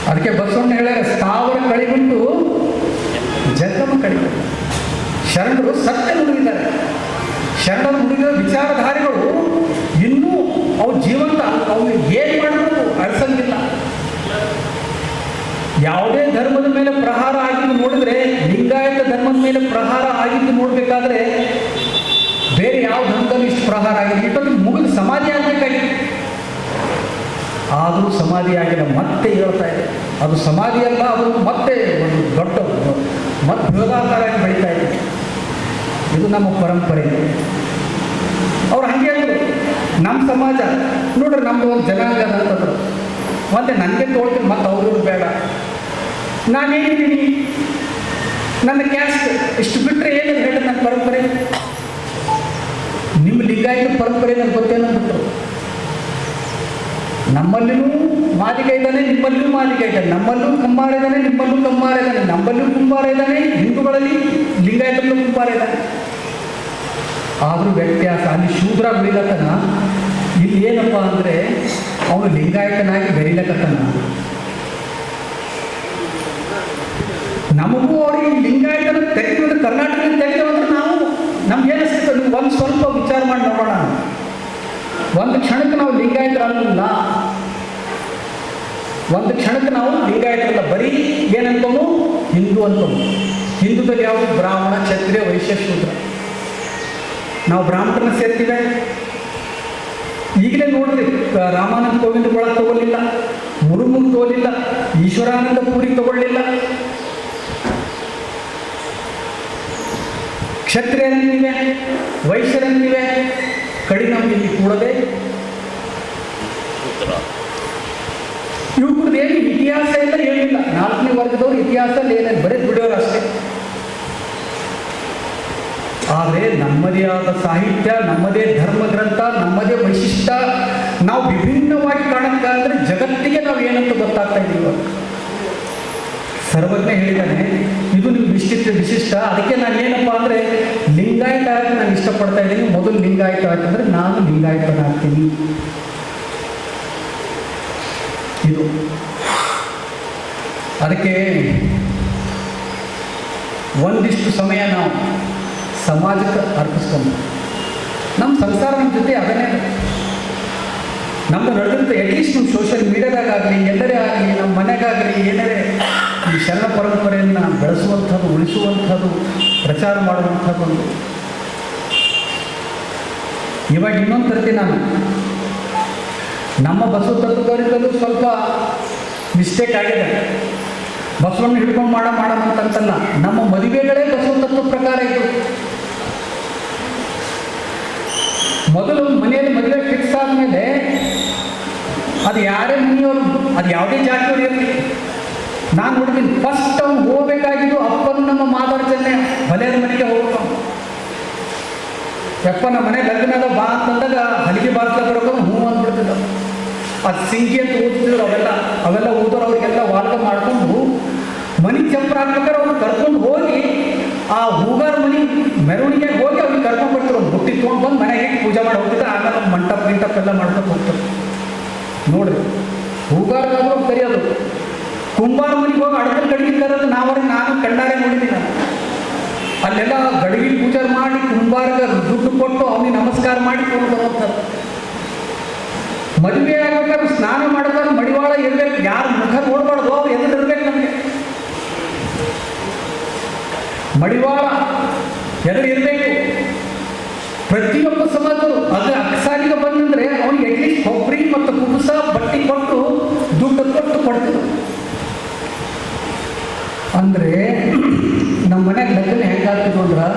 ಅದಕ್ಕೆ ಬಸವಣ್ಣ ಹೇಳ್ಯಾರ, ಸ್ಥಾವರ ಕಳಿಬಿಟ್ಟು ಜಗಮ ಕಳಿಬಿಟ್ಟು. ಶರಣರು ಸತ್ಯ ನುಡಿದಿದ್ದಾರೆ. ಶರಣರು ನುಡಿದ ವಿಚಾರಧಾರೆಗಳು ಇನ್ನೂ ಅವು ಜೀವಂತ. ಅವು ಏನು ಮಾಡಿದ್ರು ಅಳಿಸಂಗಿಲ್ಲ. ಯಾವುದೇ ಧರ್ಮದ ಮೇಲೆ ಪ್ರಹಾರ ಆಗಿದ್ದು ನೋಡಿದ್ರೆ, ಲಿಂಗಾಯತ ಧರ್ಮದ ಮೇಲೆ ಪ್ರಹಾರ ಆಗಿದ್ದು ನೋಡಬೇಕಾದ್ರೆ ಬೇರೆ ಯಾವ ಧರ್ಮದಲ್ಲಿ ಇಷ್ಟು ಪ್ರಹಾರ ಆಗಿದೆ. ಇಷ್ಟೊಂದು ಮುಗಿದು ಸಮಾಧಿ ಆಗಬೇಕಾಗಿತ್ತು, ಆದರೂ ಸಮಾಧಿ ಆಗಿಲ್ಲ. ಮತ್ತೆ ಹೇಳ್ತಾ ಇದೆ, ಅದು ಸಮಾಧಿ ಅಲ್ಲ, ಅದು ಮತ್ತೆ ಒಂದು ದೊಡ್ಡ ಮತ್ತೆ ಬೃಹದಾಕಾರವಾಗಿ ಬೆಳೀತಾ ಇದೆ. ಇದು ನಮ್ಮ ಪರಂಪರೆ. ಅವ್ರು ಹಾಗೆ ಅಂದರು, ನಮ್ಮ ಸಮಾಜ ನೋಡ್ರಿ, ನಮ್ಮದು ಒಂದು ಜನಾಂಗ ಅಂತಂದ್ರು. ಮತ್ತೆ ನನಗೆ ತೋಳ್ತೀನಿ, ಮತ್ತೆ ಅವ್ರವ್ರು ಬೇಡ. ನಾನೇನಿದ್ದೀನಿ, ನನ್ನ ಕ್ಯಾಸ್ಟ್ ಇಷ್ಟು ಬಿಟ್ಟರೆ ಏನಿದೆ ಹೇಳಿ ನನ್ನ ಪರಂಪರೆ. ನಿಮ್ಮ ಲಿಂಗಾಯತ ಪರಂಪರೆ ನನಗೆ ಗೊತ್ತೇನೋ ಬಿಟ್ಟರು. ನಮ್ಮಲ್ಲಿಯೂ ಮಾದಿಗ ಇದ್ದಾನೆ, ನಿಮ್ಮಲ್ಲಿಯೂ ಮಾದಿಗ ಇದ್ದಾನೆ, ನಮ್ಮಲ್ಲೂ ಕುಂಬಾರ ಇದ್ದಾನೆ, ನಿಮ್ಮಲ್ಲೂ ಕುಂಬಾರ ಇದ್ದಾನೆ, ನಮ್ಮಲ್ಲೂ ಕುಂಬಾರ ಇದ್ದಾನೆ, ಹಿಂದೂಗಳಲ್ಲಿ ಲಿಂಗಾಯತಲ್ಲೂ ಕುಂಬಾರ ಇದ್ದಾನೆ. ಆದರೂ ವ್ಯತ್ಯಾಸ ಅಲ್ಲಿ ಶೂದ್ರ ಬೆಳಿಲತ್ತನ, ಇಲ್ಲಿ ಏನಪ್ಪ ಅಂದರೆ ಅವನು ಲಿಂಗಾಯತನಾಗಿ ಬೆರಿಲಕತ್ತನ. ನಮಗೂ ಅವ್ರಿಗೆ ಲಿಂಗಾಯತನ ತೆಗೆದು ಕರ್ನಾಟಕದ ತೆಗೆದು ಅಂದ್ರೆ ನಾವು ನಮ್ಗೆ ಏನಿಸ್ತದೆ, ನೀವು ಒಂದು ಸ್ವಲ್ಪ ವಿಚಾರ ಮಾಡಿ ನೋಡೋಣ. ಒಂದು ಕ್ಷಣಕ್ಕೆ ನಾವು ಲಿಂಗಾಯತರಲ್ಲ, ಒಂದು ಕ್ಷಣಕ್ಕೆ ನಾವು ಲಿಂಗಾಯತರಲ್ಲ, ಬರೀ ಏನಂತನು ಹಿಂದೂ ಅಂತನು. ಹಿಂದೂದಲ್ಲಿ ಯಾವುದು ಬ್ರಾಹ್ಮಣ, ಕ್ಷತ್ರಿಯ, ವೈಶ್ಯ, ಶೂದ್ರ. ನಾವು ಬ್ರಾಹ್ಮಣರನ್ನ ಸೇರ್ತೀವಿ. ಈಗಲೇ ನೋಡ್ರಿ, ರಾಮಾನಂದ ಕೋವಿಂದ ಒಳಗೆ ತಗೊಳ್ಳಿಲ್ಲ, ಮುರುಮುರು ತಗೊಳ್ಳಿಲ್ಲ, ಈಶ್ವರಾನಂದ ಪುರಿ ತಗೊಳ್ಳಿಲ್ಲ. ಕ್ಷತ್ರಿಯರಂತಿವೆ, ವೈಶ್ಯರಂತಿವೆ, ಕಡಿ ನಮ್ಗೆ ಇಲ್ಲಿ ಕೂಡದೆ. ಇವ್ರದ್ದು ಏನು ಇತಿಹಾಸ ಇಲ್ಲ, ಏನಿಲ್ಲ. 4ನೇ ವರ್ಗದವ್ರು ಇತಿಹಾಸ ಏನೇನು ಬರೀ ದುಡಿಯೋರು ಅಷ್ಟೇ. ಆದರೆ ನಮ್ಮದೇ ಆದ ಸಾಹಿತ್ಯ, ನಮ್ಮದೇ ಧರ್ಮ ಗ್ರಂಥ, ನಮ್ಮದೇ ವೈಶಿಷ್ಟ್ಯ, ನಾವು ವಿಭಿನ್ನವಾಗಿ ಕಾಣಕ್ಕಾದ್ರೆ ಜಗತ್ತಿಗೆ ನಾವು ಏನಂತ ಗೊತ್ತಾಗ್ತಾ ಇದ್ದೀವಿ. ಸರ್ವಜ್ಞ ಹೇಳಿದ್ದಾನೆ, ಇದು ನೀವು ವಿಶಿಷ್ಟ. ಅದಕ್ಕೆ ನಾನು ಏನಪ್ಪ ಅಂದರೆ ಲಿಂಗಾಯತ ಆಗಿ ನಾನು ಇಷ್ಟಪಡ್ತಾ ಇದ್ದೀನಿ. ಮೊದಲು ಲಿಂಗಾಯತ ಆಯ್ತಂದ್ರೆ ನಾನು ಲಿಂಗಾಯತನಾಗ್ತೀನಿ. ಇದು ಅದಕ್ಕೆ ಒಂದಿಷ್ಟು ಸಮಯ ನಾವು ಸಮಾಜಕ್ಕೆ ಅರ್ಪಿಸ್ಕೊಂಡು ನಮ್ಮ ಸಂಸಾರ ನಮ್ಮ ಜೊತೆ ಅದನ್ನೇ ನಮ್ದು ನಡೆದಿರುತ್ತೆ. ಅಟ್ಲೀಸ್ಟ್ ನಮ್ಮ ಸೋಷಿಯಲ್ ಮೀಡಿಯಾದಾಗಲಿ, ಎಲ್ಲರೇ ಆಗಲಿ, ನಮ್ಮ ಮನೆಗಾಗಲಿ, ಏನಾರೇ ಈ ಶರಣ ಪರಂಪರೆಯನ್ನು ಬೆಳೆಸುವಂಥದ್ದು, ಉಳಿಸುವಂಥದ್ದು, ಪ್ರಚಾರ ಮಾಡುವಂಥದ್ದು ಒಂದು. ಇವಾಗ ಇನ್ನೊಂದು ತರ್ತೀನಿ ನಾನು. ನಮ್ಮ ಬಸವ ತತ್ವದವರಿಂದಲೂ ಸ್ವಲ್ಪ ಮಿಸ್ಟೇಕ್ ಆಗಿದೆ. ಬಸವಣ್ಣ ಹಿಡ್ಕೊಂಡು ಮಾಡೋಣಂತಲ್ಲ, ನಮ್ಮ ಮದುವೆಗಳೇ ಬಸವ ತತ್ವ ಪ್ರಕಾರ ಇದು. ಮೊದಲು ಮನೆಯಲ್ಲಿ ಮದುವೆ ಫಿಕ್ಸ್ ಆದಮೇಲೆ ಅದು ಯಾರೇ ಮನೆಯವರು, ಅದು ಯಾವುದೇ ಜಾತಿಯವರು ಇರಲಿ, ನಾನು ನೋಡಿದ್ದೀನಿ ಫಸ್ಟ್ ಅವ್ನು ಹೋಗ್ಬೇಕಾಗಿದ್ದು ಅಪ್ಪನ ನಮ್ಮ ಮಾದಾರ್ಜನೆ ಹೊಲೆಯ ಮನೆಗೆ ಹೋಗ್ತಾವ. ಯಪ್ಪ ನಮ್ಮ ಮನೆ ಲಗ್ನದ ಬಾ ಅಂತಂದಾಗ ಹಲಿಗೆ ಬಾರ್ಸ್ಲ ಬರೋದು ಹ್ಞೂ ಅಂದ್ಬಿಡ್ತಿದ್ದ. ಅದು ಸಿಂಗಿ ಅಂತ ಓದ್ತಿದ್ರು, ಅವೆಲ್ಲ ಓದೋರು ಅವ್ರಿಗೆಲ್ಲ ವಾದ ಮಾಡಿಕೊಂಡು ಮನೆ ಚಂಪರ ಹಾಕ್ಬೇಕಾದ್ರೆ ಅವ್ರು ಕರ್ಕೊಂಡು ಹೋಗಿ ಆ ಹೂಗಾರ ಮನೆ ಮೆರವಣಿಗೆ ಹೋಗಿ ಅವ್ರಿಗೆ ಕರ್ಕೊಂಡು ಬರ್ತಾರೆ. ಬುಟ್ಟಿ ತೊಗೊಂಡು ಬಂದು ಮನೆಗೆ ಪೂಜೆ ಮಾಡಿ ಹೋಗ್ತಿದ್ದೆ. ಆಮೇಲೆ ಮಂಟಪ ಗಿಂಟಪ್ ಎಲ್ಲ ಮಾಡ್ಕೊಂಡು ಹೋಗ್ತಾರೆ. ನೋಡ್ರಿ, ಹೂಗಾರದಾದ್ರು ಕರೆಯೋದು, ಕುಂಬಾರ ಮನೆಗೆ ಹೋಗಿ ಅಡಕಲ್ ಗಡಿಗೆ ಕರೆದು ನಾನು ಕಣ್ಣಾರೆ ನೋಡಿದ್ದೀನಿ. ಅಲ್ಲೆಲ್ಲ ಗಡಿಗೆ ಪೂಜೆ ಮಾಡಿ ಕುಂಬಾರ್ಗ ದುಡ್ಡು ಕೊಟ್ಟು ಅವನಿಗೆ ನಮಸ್ಕಾರ ಮಾಡಿ ಕೊಂಡು ಬರುತ್ತಾರೆ. ಮದುವೆ ಆಗ್ಬೇಕಾದ್ರೆ ಸ್ನಾನ ಮಾಡ್ಬೇಕಾದ್ರೆ ಮಡಿವಾಳ ಇರಬೇಕು, ಯಾರು ಮುಖ ನೋಡ್ಬಾರ್ದು, ಅವ್ರು ಎದುರಿರ್ಬೇಕು. ನಮಗೆ ಮಡಿವಾಳ ಎದುರು ಇರಬೇಕು. ಪ್ರತಿಯೊಬ್ಬ ಸಮಾಜರು ಅದು ಅಕ್ಸಾರಿಗೆ ಬಂದಂದ್ರೆ ಅವನಿಗೆ ಅಟ್ಲೀಸ್ಟ್ ಕೊಬ್ಬರಿ ಮತ್ತು ಕುಬುಸ ಬಟ್ಟೆ ಕೊಟ್ಟು ದುಡ್ಡು ಕೊಟ್ಟು ಕೊಡ್ತಿದ್ರು. ಅಂದರೆ ನಮ್ಮ ಮನೆಗೆ ಲಗ್ನ ಹೆಂಗಾಗ್ತಿದ್ರು ಅಂದ್ರೆ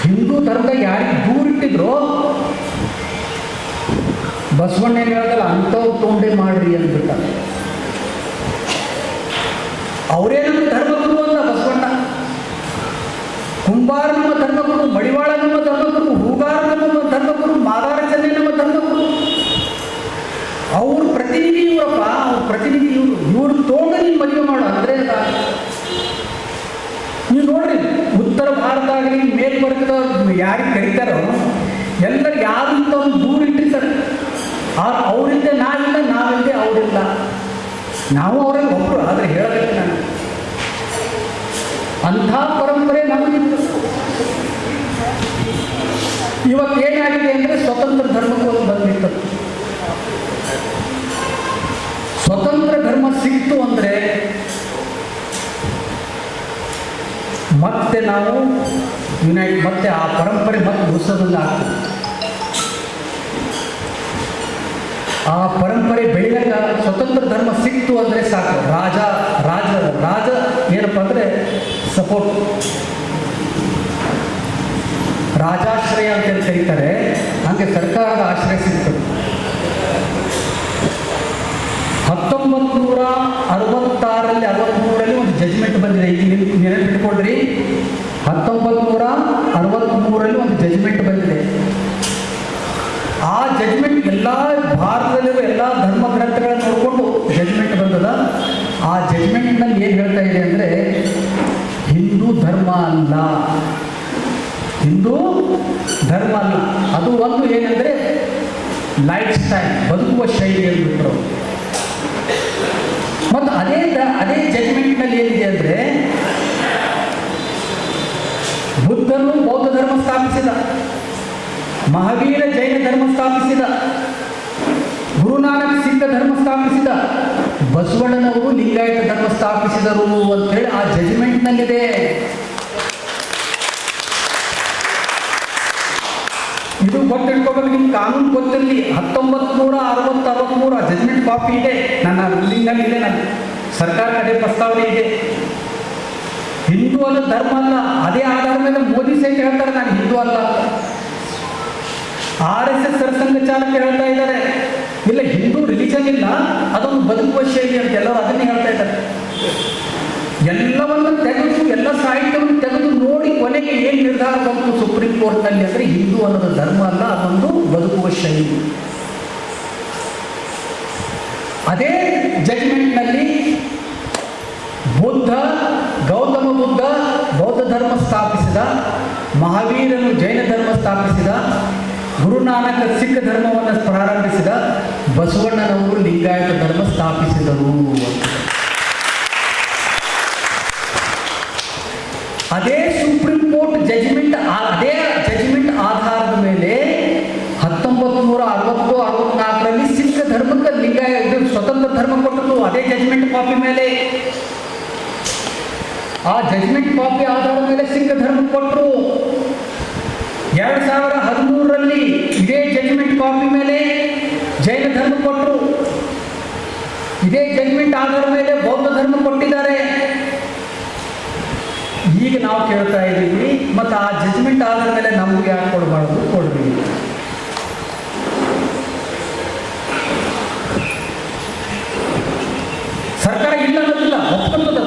ಹಿಂದೂ ಧರ್ಮದಾಗ ಯಾರಿಗೆ ದೂರ ಇಟ್ಟಿದ್ರು ಬಸವಣ್ಣ ಏನು ಹೇಳ್ದಲ್ಲ, ಅಂಥವ್ರು ತೊಂಡೆ ಮಾಡ್ರಿ ಅಂದ್ಬಿಟ್ಟ. ಅವರೇನಂತ ಧರ್ಮಗುರು ಅಲ್ಲ ಬಸವಣ್ಣ. ಕುಂಬಾರ ನಮ್ಮ ಧರ್ಮಗುರು, ಮಡಿವಾಳ ನಮ್ಮ ಧರ್ಮಗುರು, ಹೂಗಾರ ನಮ್ಮ ಧರ್ಮಗುರು, ಮಾದಾರಜನೆ ನಮ್ಮ ಧರ್ಮಗುರು. ಅವ್ರ ಪ್ರತಿನಿಧಿ ಇವರಪ್ಪ, ಅವ್ರ ಪ್ರತಿನಿಧಿ ಇವ್ರು ತೋಂಡ ನೀನು ಮದುವೆ ಮಾಡು ಅಂದರೆ ನೀವು ನೋಡ್ರಿ, ಉತ್ತರ ಭಾರತ ಆಗಲಿ ಮೇಲ್ವರ್ಗದ ಯಾರಿಗೆ ಕರೀತಾರೋ ಎಲ್ಲರೂ ಯಾರಿಂದ ಒಂದು ದೂರ ಇಟ್ಟಿರ್ತಾರೆ. ಅವರಿಂದ ನಾವಿಲ್ಲ, ನಾವಿಲ್ಲದೆ ಅವರಿಲ್ಲ. ನಾವು ಅವರಲ್ಲಿ ಒಬ್ಬರು, ಆದರೆ ಹೇಳಬೇಕು ನಾನು ಅಂಥ ಪರಂಪರೆ ನಮಗಿತ್ತು. ಇವತ್ತೇನಾಗಿದೆ ಅಂದರೆ ಸ್ವತಂತ್ರ ಧರ್ಮಕ್ಕೆ ಬಂದಿತ್ತು. ಸ್ವತಂತ್ರ ಧರ್ಮ ಸಿಕ್ತು ಅಂದರೆ ಮತ್ತೆ ನಾವು ಮತ್ತೆ ಆ ಪರಂಪರೆ ಮತ್ತೆ ಉಳಿಸೋದನ್ನ ಆಗ್ತದೆ. ಆ ಪರಂಪರೆ ಬೆಳೆದಾಗ ಸ್ವತಂತ್ರ ಧರ್ಮ ಸಿಕ್ತು ಅಂದರೆ ಸಾಕು. ರಾಜ ಏನಪ್ಪ ಅಂದರೆ ಸಪೋರ್ಟ್, ರಾಜಾಶ್ರಯ ಅಂತ ಕರೀತಾರೆ. ಹಾಗೆ ಸರ್ಕಾರದ ಆಶ್ರಯ ಸಿಗ್ತದೆ. 19 1966ರಲ್ಲಿ 63ರಲ್ಲಿ ಒಂದು ಜಜ್ಮೆಂಟ್ ಬಂದಿದೆ. ಈಗ ನೆನಪಿಟ್ಕೊಳ್ರಿ, 1963ರಲ್ಲಿ ಒಂದು ಜಜ್ಮೆಂಟ್ ಬಂದಿದೆ. ಆ ಜಜ್ಮೆಂಟ್ ಎಲ್ಲ ಭಾರತದಲ್ಲಿರುವ ಎಲ್ಲ ಧರ್ಮ ಗ್ರಂಥಗಳನ್ನು ನೋಡಿಕೊಂಡು ಜಜ್ಮೆಂಟ್ ಬಂದದ. ಆ ಜಜ್ಮೆಂಟ್ನಲ್ಲಿ ಏನು ಹೇಳ್ತಾ ಇದೆ ಅಂದರೆ, ಹಿಂದೂ ಧರ್ಮ ಅಲ್ಲ, ಹಿಂದೂ ಧರ್ಮ ಅಲ್ಲ, ಅದು ಒಂದು ಏನಂದರೆ ಲೈಫ್ ಸ್ಟೈಲ್, ಬದುಕುವ ಶೈಲಿ ಅಂದ್ಬಿಟ್ರು. ಮತ್ತು ಅದೇ ಜಜ್ಮೆಂಟ್ನಲ್ಲಿ ಏನಿದೆ ಅಂದರೆ, ಬುದ್ಧನು ಬೌದ್ಧ ಧರ್ಮ ಸ್ಥಾಪಿಸಿದ, ಮಹಾವೀರ ಜೈನ ಧರ್ಮ ಸ್ಥಾಪಿಸಿದ, ಗುರುನಾನಕ್ ಸಿಖ್ ಧರ್ಮ ಸ್ಥಾಪಿಸಿದ, ಬಸವಣ್ಣನವರು ಲಿಂಗಾಯತ ಧರ್ಮ ಸ್ಥಾಪಿಸಿದರು ಅಂತೇಳಿ ಆ ಜಜ್ಮೆಂಟ್ನಲ್ಲಿದೆ. ಇದು ಗೊತ್ತಿಟ್ಕೋಬೇಕು, ನಿಮ್ಗೆ ಕಾನೂನು ಗೊತ್ತಿರಲಿ. 1963 ಜಜ್ಮೆಂಟ್ ಕಾಪಿ ಇದೆ, ನನ್ನ ರೂಲಿಂಗಲ್ಲಿ ಇದೆ, ನನ್ನ ಸರ್ಕಾರಕ್ಕೆ ಅದೇ ಪ್ರಸ್ತಾವನೆ ಇದೆ. ಹಿಂದೂ ಅನ್ನೋ ಧರ್ಮ ಅಲ್ಲ, ಅದೇ ಆಧಾರ ಮೇಲೆ ಮೋದಿ ಸಹಿತ ಹೇಳ್ತಾರೆ ನಾನು ಹಿಂದೂ ಅಲ್ಲ. RSS ಸರ್ಸಂಘ ಚಾಲಕ ಹೇಳ್ತಾ ಇದ್ದಾರೆ, ಇಲ್ಲ ಹಿಂದೂ ರಿಲಿಜನ್ ಇಲ್ಲ, ಅದೊಂದು ಬದುಕುವ ಶೈಲಿ ಅಂತ ಎಲ್ಲರೂ ಅದನ್ನೇ ಹೇಳ್ತಾ ಇದ್ದಾರೆ. ಎಲ್ಲವನ್ನು ತೆಗೆದು, ಎಲ್ಲ ಸಾಹಿತ್ಯವನ್ನು ತೆಗೆದು ನೋಡಿ ಕೊನೆಗೆ ಏನು ನಿರ್ಧಾರ ಬಂತು ಸುಪ್ರೀಂ ಕೋರ್ಟ್ನಲ್ಲಿ ಅಂದರೆ, ಹಿಂದೂ ಅನ್ನೋದು ಧರ್ಮ ಅಲ್ಲ, ಅದೊಂದು ಬದುಕುವ ಶೈಲಿ. ಅದೇ ಜಜ್ಮೆಂಟ್ನಲ್ಲಿ ಗೌತಮ ಬುದ್ಧ ಬೌದ್ಧ ಧರ್ಮ ಸ್ಥಾಪಿಸಿದ, ಮಹಾವೀರನು ಜೈನ ಧರ್ಮ ಸ್ಥಾಪಿಸಿದ, ಗುರುನಾನಕ ಸಿಖ್ ಧರ್ಮವನ್ನು ಪ್ರಾರಂಭಿಸಿದ, ಬಸವಣ್ಣನವರು ಲಿಂಗಾಯತ ಧರ್ಮ ಸ್ಥಾಪಿಸಿದರು. ಅದೇ ಸುಪ್ರೀಂ ಕೋರ್ಟ್ ಜಜ್ಮೆಂಟ್, ಅದೇ ಜಜ್ಮೆಂಟ್ ಆಧಾರದ ಮೇಲೆ 1964ರಲ್ಲಿ ಸಿಖ್ ಧರ್ಮಕ್ಕೆ ಲಿಂಗಾಯತ ಸ್ವತಂತ್ರ ಧರ್ಮ ಕೊಟ್ಟರು. ಅದೇ ಜಜ್ಮೆಂಟ್ ಕಾಪಿ ಮೇಲೆ, ಆ ಜಜ್ಮೆಂಟ್ ಕಾಪಿ ಆಧಾರದ ಮೇಲೆ ಸಿಖ್ ಧರ್ಮ ಕೊಟ್ಟರು. 2013ರಲ್ಲಿ ಇದೇ ಜಜ್ಮೆಂಟ್ ಕಾಪಿ ಮೇಲೆ ಜೈನ ಧರ್ಮ ಕೊಟ್ಟರು. ಇದೇ ಜಜ್ಮೆಂಟ್ ಆಧಾರದ ಮೇಲೆ ಬೌದ್ಧ ಧರ್ಮ ಕೊಟ್ಟಿದ್ದಾರೆ. ಈಗ ನಾವು ಕೇಳ್ತಾ ಇದ್ದೀವಿ, ಮತ್ತು ಆ ಜಜ್ಮೆಂಟ್ ಆಧಾರದ ಮೇಲೆ ನಮಗೆ ಯಾಕೆ ಕೊಡಬಾರ್ದು, ಕೊಡ್ರಿ. ಸರ್ಕಾರ ಇಲ್ಲ ಅನ್ನೋದಿಲ್ಲ, ಒಪ್ಕೊಂತದ.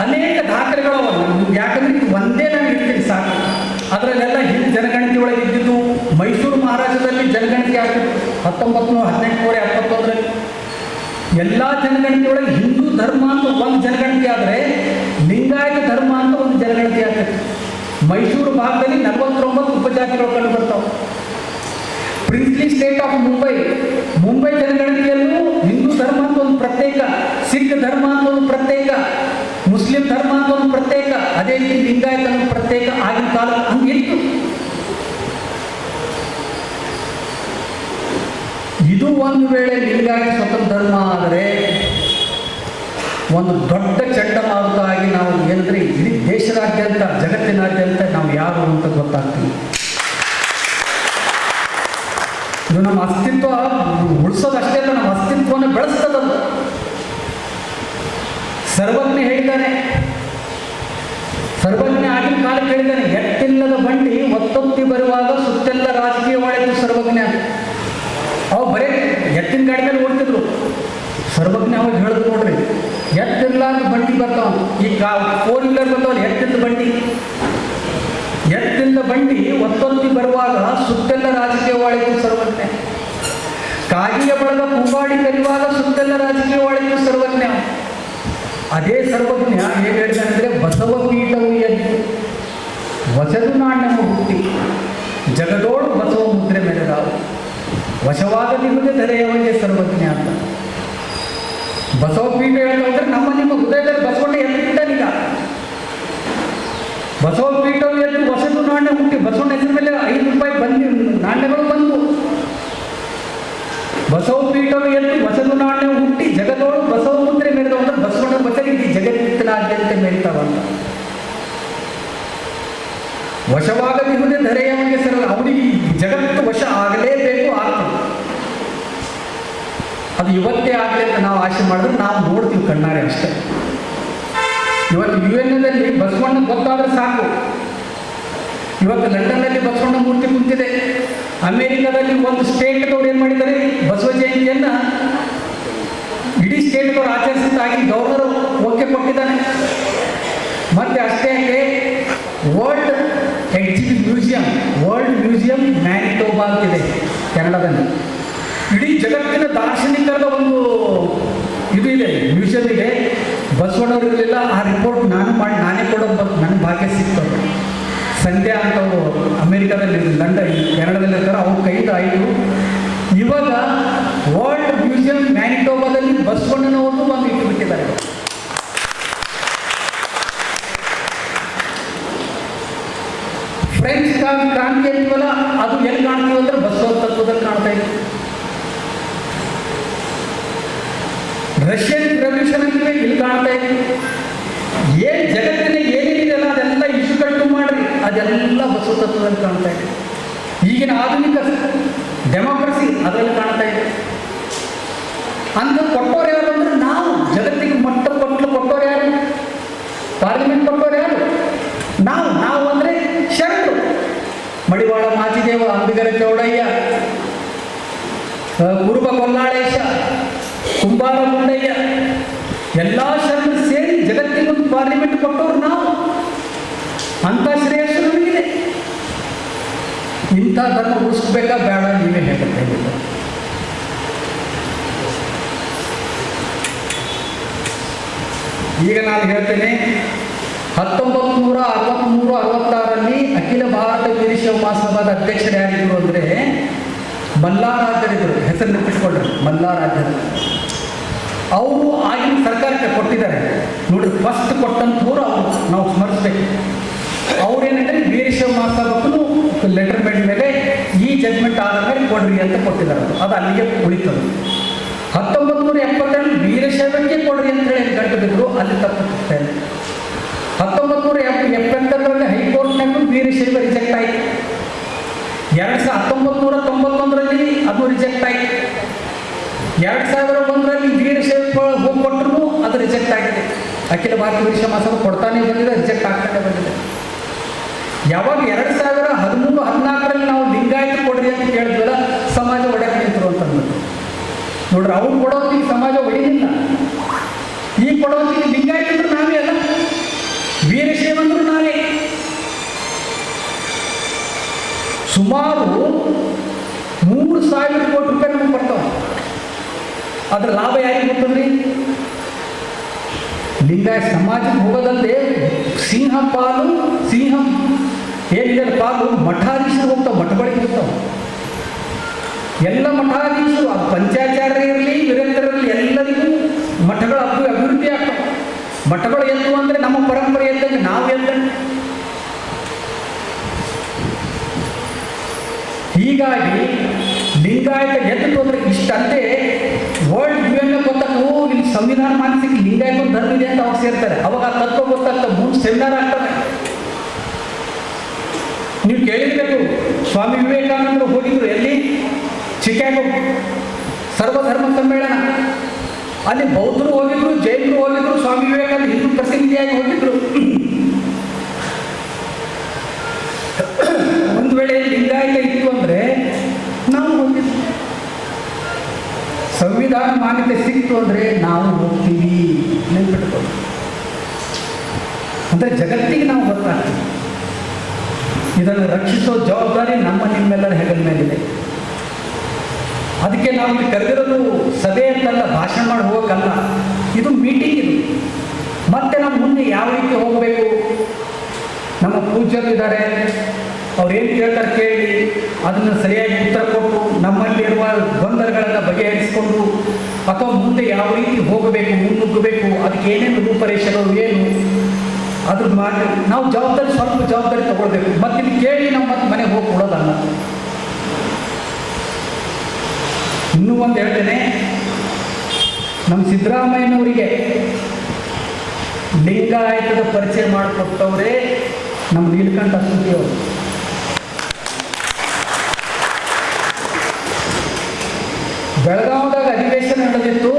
ಅನೇಕ ದಾಖಲೆಗಳು ಯಾಕಂದ್ರೆ ಒಂದೇ ನಾನು ಇರ್ತೀನಿ ಸಾಕು. ಅದರಲ್ಲೆಲ್ಲ ಹಿಂದೆ ಜನಗಣತಿ ಒಳಗೆ ಇದ್ದಿದ್ದು, ಮೈಸೂರು ಮಹಾರಾಜ್ಯದಲ್ಲಿ ಜನಗಣತಿ ಆಗಿತ್ತು 1871ರಲ್ಲಿ. ಎಲ್ಲ ಜನಗಣತಿ ಒಳಗೆ ಹಿಂದೂ ಧರ್ಮ ಅಂತ ಒಂದು ಜನಗಣತಿ ಆದರೆ, ಲಿಂಗಾಯತ ಧರ್ಮ ಅಂತ ಒಂದು ಜನಗಣತಿ ಆಗ್ತದೆ. ಮೈಸೂರು ಭಾಗದಲ್ಲಿ 49 ಉಪಜಾತಿಗಳು ಕಂಡು ಬರ್ತಾವೆ. ಪ್ರಿನ್ಸ್ಲಿ ಸ್ಟೇಟ್ ಆಫ್ ಮುಂಬೈ ಜನಗಣತಿಯಲ್ಲೂ ಹಿಂದೂ ಧರ್ಮ ಅಂತ ಒಂದು ಪ್ರತ್ಯೇಕ, ಸಿಖ್ ಧರ್ಮ ಅಂತ ಒಂದು ಪ್ರತ್ಯೇಕ, ಮುಸ್ಲಿಂ ಧರ್ಮ ಅಂತ ಒಂದು ಪ್ರತ್ಯೇಕ, ಅದೇ ರೀತಿ ಲಿಂಗಾಯತ ಒಂದು ಪ್ರತ್ಯೇಕ. ಆಗಿನ ಕಾಲ ಹಂಗಿತ್ತು. ಇದು ಒಂದು ವೇಳೆ ಲಿಂಗಾಯತ ಸ್ವತಂತ್ರ ಧರ್ಮ ಆದರೆ ಒಂದು ದೊಡ್ಡ ಚಂಡಮಾರುತ ಆಗಿ ನಾವು ಏನಂದ್ರೆ ಇಡೀ ದೇಶದಾದ್ಯಂತ, ಜಗತ್ತಿನಾದ್ಯಂತ ನಾವು ಯಾರು ಅಂತ ಗೊತ್ತಾಗ್ತೀವಿ. ಇದು ನಮ್ಮ ಅಸ್ತಿತ್ವ ಉಳಿಸೋದಷ್ಟೇ ಅಲ್ಲ, ನಮ್ಮ ಅಸ್ತಿತ್ವವನ್ನು ಬೆಳೆಸ್ತದದು. ಸರ್ವಜ್ಞ ಹೇಳಿದ್ದಾನೆ, ಸರ್ವಜ್ಞ ಆಗಿನ ಕಾಲಕ್ಕೆ ಹೇಳಿದ್ದಾನೆ, ಎತ್ತಿಲ್ಲದ ಬಂಡಿ ಒತ್ತೊತ್ತಿ ಬರುವಾಗ ಸುತ್ತೆಲ್ಲ ರಾಜಕೀಯವಾಯಿತು ಸರ್ವಜ್ಞ. ಅವು ಬರೀ ಎತ್ತಿನ ಗಾಡಿ ಮೇಲೆ ಓಡ್ತಿದ್ರು. ಸರ್ವಜ್ಞ ಅವಾಗ ಹೇಳಿದ್ರು ನೋಡ್ರಿ, ಎತ್ತಿರ್ಲಾರ್ದ ಬಂಡಿ ಬರ್ತಾವ, ಈ 4 ವೀಲರ್ ಬರ್ತಾವಲ್ಲ, ಎತ್ತಿಂದ ಬಂಡಿ ಒತ್ತೊತ್ತಿ ಬರುವಾಗ ಸುತ್ತೆಲ್ಲ ರಾಜಕೀಯವಾಯಿತು ಸರ್ವಜ್ಞ. ಕಾಗಿಯ ಬಳಗ ಕೂಗಾಡಿ ಕರೆಯುವಾಗ ಸುತ್ತೆಲ್ಲ ರಾಜಕೀಯವಾಯಿತು ಸರ್ವಜ್ಞ. ಅದೇ ಸರ್ವಜ್ಞ ಹೇಗೆ ಹೇಳಿದಾನೆಂದರೆ, ಬಸವ ಪೀಠವು ಎದ್ದು ವಸದು ನಾಣ್ಯಮ ಹುಟ್ಟಿ ಜಗದೋಳು ಬಸವ ಮುದ್ರೆ ಮೆರೆದಾವು, ವಶವಾಗದಿರುವುದೇ ಧರೆಯವನಿಗೆ ಸರ್ವಜ್ಞ ಅಂತ. ಬಸವ ಪೀಠ ಹೇಳೋದ್ರೆ ನಮ್ಮ ನಿಮ್ಮ ಹೃದಯದಲ್ಲಿ ಬಸವಣ್ಣ ಎತ್ತಿದ್ದಾನೀಗ. ಬಸವ ಪೀಠವು ಎದ್ದು ವಸದು ನಾಣ್ಯ ಹುಟ್ಟಿ, ಬಸವಣ್ಣ ಹೆಸರ ಮೇಲೆ 5 ರೂಪಾಯಿ ನಾಣ್ಯಗಳು ಬಂದು, ಬಸವ ಪೀಠವು ಎದ್ದು ವಸದು ನಾಣ್ಯ ಹುಟ್ಟಿ ಜಗದೋಳು ಬಸವ ಮುದ್ರೆ ಮೆರೆದವು ಅಂದ್ರೆ ಬಸವಣ್ಣ ಬಸರಿ ಜಗತ್ತಿನಾದ್ಯಂತ ಮೆರಿತಾವಂತ. ವಶವಾಗದಿರುವುದೇ ಧರೆಯವನಿಗೆ ಸರ್, ಅವನಿಗೆ ಜಗತ್ತು ವಶ ಆಗಲೇಬೇಕು, ಆಗ್ತದೆ. ಅದು ಇವತ್ತೇ ಆಗಲಿ ಅಂತ ನಾವು ಆಸೆ ಮಾಡಿದ್ರೆ ನಾವು ನೋಡ್ತೀವಿ ಕಣ್ಣಾರೆ ಅಷ್ಟೇ. ಇವತ್ತು UN ಬಸವಣ್ಣ ಗೊತ್ತಾದ್ರೆ ಸಾಕು, ಇವತ್ತು ಲಂಡನ್ನಲ್ಲಿ ಬಸವಣ್ಣ ಮೂರ್ತಿ ಕುಂತಿದೆ. ಅಮೇರಿಕಾದಲ್ಲಿ ಒಂದು ಸ್ಟೇಟ್ದವ್ರು ಏನು ಮಾಡಿದ್ದಾರೆ, ಬಸವ ಜಯಂತಿಯನ್ನು ಇಡೀ ಸ್ಟೇಟ್ದವ್ರು ಆಚರಿಸಿದ್ದಾಗಿ ಗವರ್ನರ್ ಓಕೆ ಕೊಟ್ಟಿದ್ದಾನೆ. ಮತ್ತೆ ಅಷ್ಟೇ ಯಾಕೆ, ವರ್ಲ್ಡ್ ಮ್ಯೂಸಿಯಂ ಮ್ಯಾನಿಟೋಬಾ ಅಂತಿದೆ ಕೆನಡಾದಲ್ಲಿ. ಇಡೀ ಜಗತ್ತಿನ ದಾರ್ಶನಿಕರದ ಒಂದು ಇದು ಇದೆ, ಮ್ಯೂಸಿಯಂ ಇದೆ. ಬಸವಣ್ಣವ್ರು ಇರಲಿಲ್ಲ, ಆ ರಿಪೋರ್ಟ್ ನಾನೇ ಕೊಡೋದು ನನ್ನ ಭಾಗ್ಯ ಸಿಗ್ತದೆ. ಸಂಧ್ಯಾ ಅಂತವರು ಅಮೇರಿಕಾದಲ್ಲಿ ಲಂಡನ್ ಕೆನಡಾದಲ್ಲಿ ಇರ್ತಾರೆ, ಅವ್ರ ಕೈಯಿಂದ ಆಯಿತು. ಇವಾಗ ವರ್ಲ್ಡ್ ಮ್ಯೂಸಿಯಂ ಮ್ಯಾನಿಟೋಬಾದಲ್ಲಿ ಬಸವಣ್ಣನವರು ಒಂದು ಇಟ್ಟು ಬಿಟ್ಟಿದ್ದಾರೆ. ಫ್ರೆಂಚ್ ಕ್ರಾಂತಿ ಅಂತೀವಲ್ಲ, ಅದು ಎಲ್ಲಿ ಕಾಣ್ತೀವಿ ಅಂದ್ರೆ ಬಸವ ತತ್ವದಲ್ಲಿ ಕಾಣ್ತಾ ಇದೆ. ರಷ್ಯನ್ ರೆವಲ್ಯೂಷನ್ ಅಂತೀವಿ, ಇಲ್ಲಿ ಕಾಣ್ತಾ ಇದೆ. ಏನು ಜಗತ್ತಿನ ಏನೇನಿದೆಯಲ್ಲ ಅದೆಲ್ಲ ಇಶುಕಟ್ಟು ಮಾಡ್ರಿ, ಅದೆಲ್ಲ ಬಸವ ತತ್ವದಲ್ಲಿ ಕಾಣ್ತಾ ಇದೆ. ಈಗಿನ ಆಧುನಿಕ ಡೆಮೋಕ್ರಸಿ ಅದರಲ್ಲಿ ಕಾಣ್ತಾ ಇದೆ. ಅಂತ ಕೊಟ್ಟೋರು ಯಾರು ಅಂದ್ರೆ ನಾವು, ಜಗತ್ತಿಗೆ ಕೊಟ್ಟೋರು ಯಾರು, ಪಾರ್ಲಿಮೆಂಟ್ ಕೊಟ್ಟೋರು ಯಾರು, ನಾವು ಅಂದರೆ ಶರಣರು. ಮಡಿವಾಳ ಮಾಚಿದೇವ, ಅಂಬಿಗರ ಚೌಡಯ್ಯ, ಕುರುಬ ಕೊಲ್ಲಾಳೇಶ, ಕುಂಬಾರ ಮುಂಡಯ್ಯ, ಎಲ್ಲ ಶರಣರು ಸೇರಿ ಜಗತ್ತಿಗೊಂದು ಪಾರ್ಲಿಮೆಂಟ್ ಕೊಟ್ಟವರು ನಾವು. ಅಂಥ ಶ್ರೇಯಸ್ಸು ನಮಗಿದೆ. ಇಂಥ ಧರ್ಮ ಉಳಿಸ್ಬೇಕಾ ಬೇಡ, ನೀವೇ ಹೇಳ್ತಾ ಇದ್ದೀರ. ಈಗ ನಾನು ಹೇಳ್ತೇನೆ, 1963-66ರಲ್ಲಿ ಅಖಿಲ ಭಾರತ ವೀರಶೈವ ಮಹಾಸಭಾದ ಅಧ್ಯಕ್ಷರು ಯಾರಿದ್ರು ಅಂದರೆ ಮಲ್ಲಾರಾಧ್ಯರಿದ್ದರು. ಹೆಸರು ನೆನಪಿಸ್ಕೊಂಡ್ರು, ಮಲ್ಲಾರಾಧ್ಯರು. ಅವರು ಆಗಿನ ಸರ್ಕಾರಕ್ಕೆ ಕೊಟ್ಟಿದ್ದಾರೆ ನೋಡಿ. ಫಸ್ಟ್ ಕೊಟ್ಟಂಥವ್ರು ಅವರು ನಾವು ಸ್ಮರಿಸ್ಬೇಕು. ಅವ್ರೇನಂದರೆ ವೀರಶೈವ ಮಹಾಸಭಕ್ಕೂ ಲೆಟರ್ ಬೇಡ ಮೇಲೆ ಈ ಜಡ್ಜ್ಮೆಂಟ್ ಆದ ಮೇಲೆ ಕೊಡ್ರಿ ಅಂತ ಕೊಟ್ಟಿದ್ದಾರೆ. ಅದು ಅಲ್ಲಿಗೆ ಉಳಿತದೆ. 1972 ವೀರಶೈವಕ್ಕೆ ಕೊಡ್ರಿ ಅಂತ ಹೇಳಿ ಗಂಟು ಬಿದ್ದರು, ಅಲ್ಲಿ ತಪ್ಪಿಸ್ತಾ ಇದೆ. 1972ರಲ್ಲಿ ಹೈಕೋರ್ಟ್ನಾಗೂ ವೀರಶೈವ ರಿಜೆಕ್ಟ್ ಆಯಿತು. 1991ರಲ್ಲಿ ಅದು ರಿಜೆಕ್ಟ್ ಆಯಿತು. 2001ರಲ್ಲಿ ವೀರಶೈವ ಹೋಗಿ ಕೊಟ್ಟರು ಅದು ರಿಜೆಕ್ಟ್ ಆಗಿದೆ. ಅಖಿಲ ಭಾರತ ವೀರಶೈವ ಮಹಾಸಭಾ ಕೊಡ್ತಾನೆ ಬಂದಿದೆ, ರಿಜೆಕ್ಟ್ ಆಗ್ತಾನೆ ಬಂದಿದೆ. ಯಾವಾಗ 2013-14ರಲ್ಲಿ ನಾವು ಲಿಂಗಾಯತ ಕೊಡ್ರಿ ಅಂತ ಕೇಳಿದ್ವಲ್ಲ, ಸಮಾಜ ಒಡೆಯಕ್ಕೆ ನಿಂತರು ಅಂತಂದ್ಬಿಟ್ಟು ನೋಡ್ರಿ. ಅವ್ರು ಕೊಡೋದಿಗೆ ಸಮಾಜ ಒಡೆಯಿಲ್ಲ. ಈ ಕೊಡೋದಿಗೆ ಲಿಂಗಾಯತ ಅಂದ್ರೆ ನಾವೇ ಅಲ್ಲ, ವೀರಶೈವ ಅಂದ್ರೂ ನಾವೇ. ಸುಮಾರು 3,000 ಕೋಟಿ ರೂಪಾಯಿ ನಮಗೆ ಬರ್ತಾವೆ. ಅದ್ರ ಲಾಭ ಯಾರಿಗೆ ಗೊತ್ತಂದ್ರಿ? ಲಿಂಗಾಯತ ಸಮಾಜಕ್ಕೆ ಹೋಗೋದಲ್ಲದೆ ಸಿಂಹ ಏನಿದೆ ಪಾಲು ಮಠಾಧೀಶರು ಹೋಗ್ತಾವೆ, ಮಠಗಳಿಗೆ ಹೋಗ್ತಾವೆ. ಎಲ್ಲ ಮಠಾಧೀಶರು, ಅದು ಪಂಚಾಚಾರ್ಯ ಇರಲಿ, ವೀರೇಂದ್ರರಲ್ಲಿ ಎಲ್ಲರಿಗೂ ಮಠಗಳ ಅಭಿವೃದ್ಧಿ ಆಗ್ತವೆ. ಮಠಗಳು ಎದ್ದು ಅಂದರೆ ನಮ್ಮ ಪರಂಪರೆ ಎದ್ದಂಗೆ ನಾವು ಎದ್ದಂಗೆ. ಹೀಗಾಗಿ ಲಿಂಗಾಯತ ಎದ್ದು ಅಂದರೆ ಇಷ್ಟಂತೆ ವರ್ಲ್ಡ್ UN ಗೊತ್ತಾಗ್ತದೆ. ನಿಮ್ಮ ಸಂವಿಧಾನ ಮಾನಸಿಕ ಲಿಂಗಾಯತ ಒಂದು ಧರ್ಮ ಇದೆ ಅಂತ ಅವ್ರು ಸೇರ್ತಾರೆ. ಅವಾಗ ಆ ತತ್ವ ಗೊತ್ತಾಗ್ತದೆ, ಮುಂದೆ ಸೆಮಿನಾರ್ ಆಗ್ತದೆ. ನೀವು ಕೇಳಿರ್ಬೇಕು, ಸ್ವಾಮಿ ವಿವೇಕಾನಂದರು ಹೋಗಿದ್ರು ಎಲ್ಲಿ? ಚಿಕಾಗೋ ಸರ್ವಧರ್ಮ ಸಮ್ಮೇಳನ. ಅಲ್ಲಿ ಬೌದ್ಧರು ಹೋಗಿದ್ರು, ಜೈನರು ಹೋಗಿದ್ರು, ಸ್ವಾಮಿ ವಿವೇಕಾನಂದ ಹಿಂದೂ ಪ್ರತಿನಿಧಿಯಾಗಿ ಹೋಗಿದ್ರು. ಒಂದು ವೇಳೆ ಲಿಂಗಾಯತ ಇತ್ತು ಅಂದರೆ ನಾವು ಹೋಗಿದ್ವಿ. ಸಂವಿಧಾನ ಮಾನ್ಯತೆ ಸಿಕ್ತು ಅಂದರೆ ನಾವು ಹೋಗ್ತೀವಿ, ನೆನ್ಪಿಟ್ಕೊಂಡು. ಅಂದರೆ ಜಗತ್ತಿಗೆ ನಾವು ಗೊತ್ತಾಗ್ತೀವಿ. ಇದನ್ನು ರಕ್ಷಿಸೋ ಜವಾಬ್ದಾರಿ ನಿಮ್ಮೆಲ್ಲರ ಹೆಗಲ ಮೇಲಿದೆ. ಅದಕ್ಕೆ ನಾವು ಇಲ್ಲಿ ಕರೆದಿರೋದು ಸಭೆ ಅಂತಲ್ಲ, ಭಾಷಣ ಮಾಡಿ ಹೋಗೋಕ್ಕಲ್ಲ. ಇದು ಮೀಟಿಂಗ್. ಇದು ಮತ್ತೆ ನಾವು ಮುಂದೆ ಯಾವ ರೀತಿ ಹೋಗಬೇಕು, ನಮ್ಮ ಪೂಜ್ಯರಿದ್ದಾರೆ, ಅವ್ರು ಏನು ಕೇಳ್ತಾರೆ ಕೇಳಿ ಅದನ್ನು ಸರಿಯಾಗಿ ಉತ್ತರ ಕೊಟ್ಟು ನಮ್ಮಲ್ಲಿರುವ ಗೊಂದಲಗಳನ್ನು ಬಗೆಹರಿಸಿಕೊಂಡು ಅಥವಾ ಮುಂದೆ ಯಾವ ರೀತಿ ಹೋಗಬೇಕು, ಮುನ್ನುಗ್ಗಬೇಕು, ಅದಕ್ಕೆ ಏನೇನು ರೂಪರೇಷೆಗಳು ಏನು ಅದ್ರ ಮಾಡಿ ನಾವು ಸ್ವಲ್ಪ ಜವಾಬ್ದಾರಿ ತಗೊಳ್ಬೇಕು. ಮತ್ತೆ ಇದು ಕೇಳಿ ನಾವು ಮತ್ತೆ ಮನೆಗೆ ಹೋಗಿ ಕೊಡೋದಲ್ಲ. ಇನ್ನೂ ಒಂದು ಹೇಳ್ತೇನೆ, ನಮ್ಮ ಸಿದ್ದರಾಮಯ್ಯನವರಿಗೆ ಲಿಂಗಾಯತದ ಪರಿಚಯ ಮಾಡಿಕೊಟ್ಟವರೇ ನಮ್ಮ ನೀಲಕಂಠ ಸುದ್ದಿಯವರು. ಬೆಳಗಾವದಾಗ ಅಧಿವೇಶನ ನಡೆದಿತ್ತು.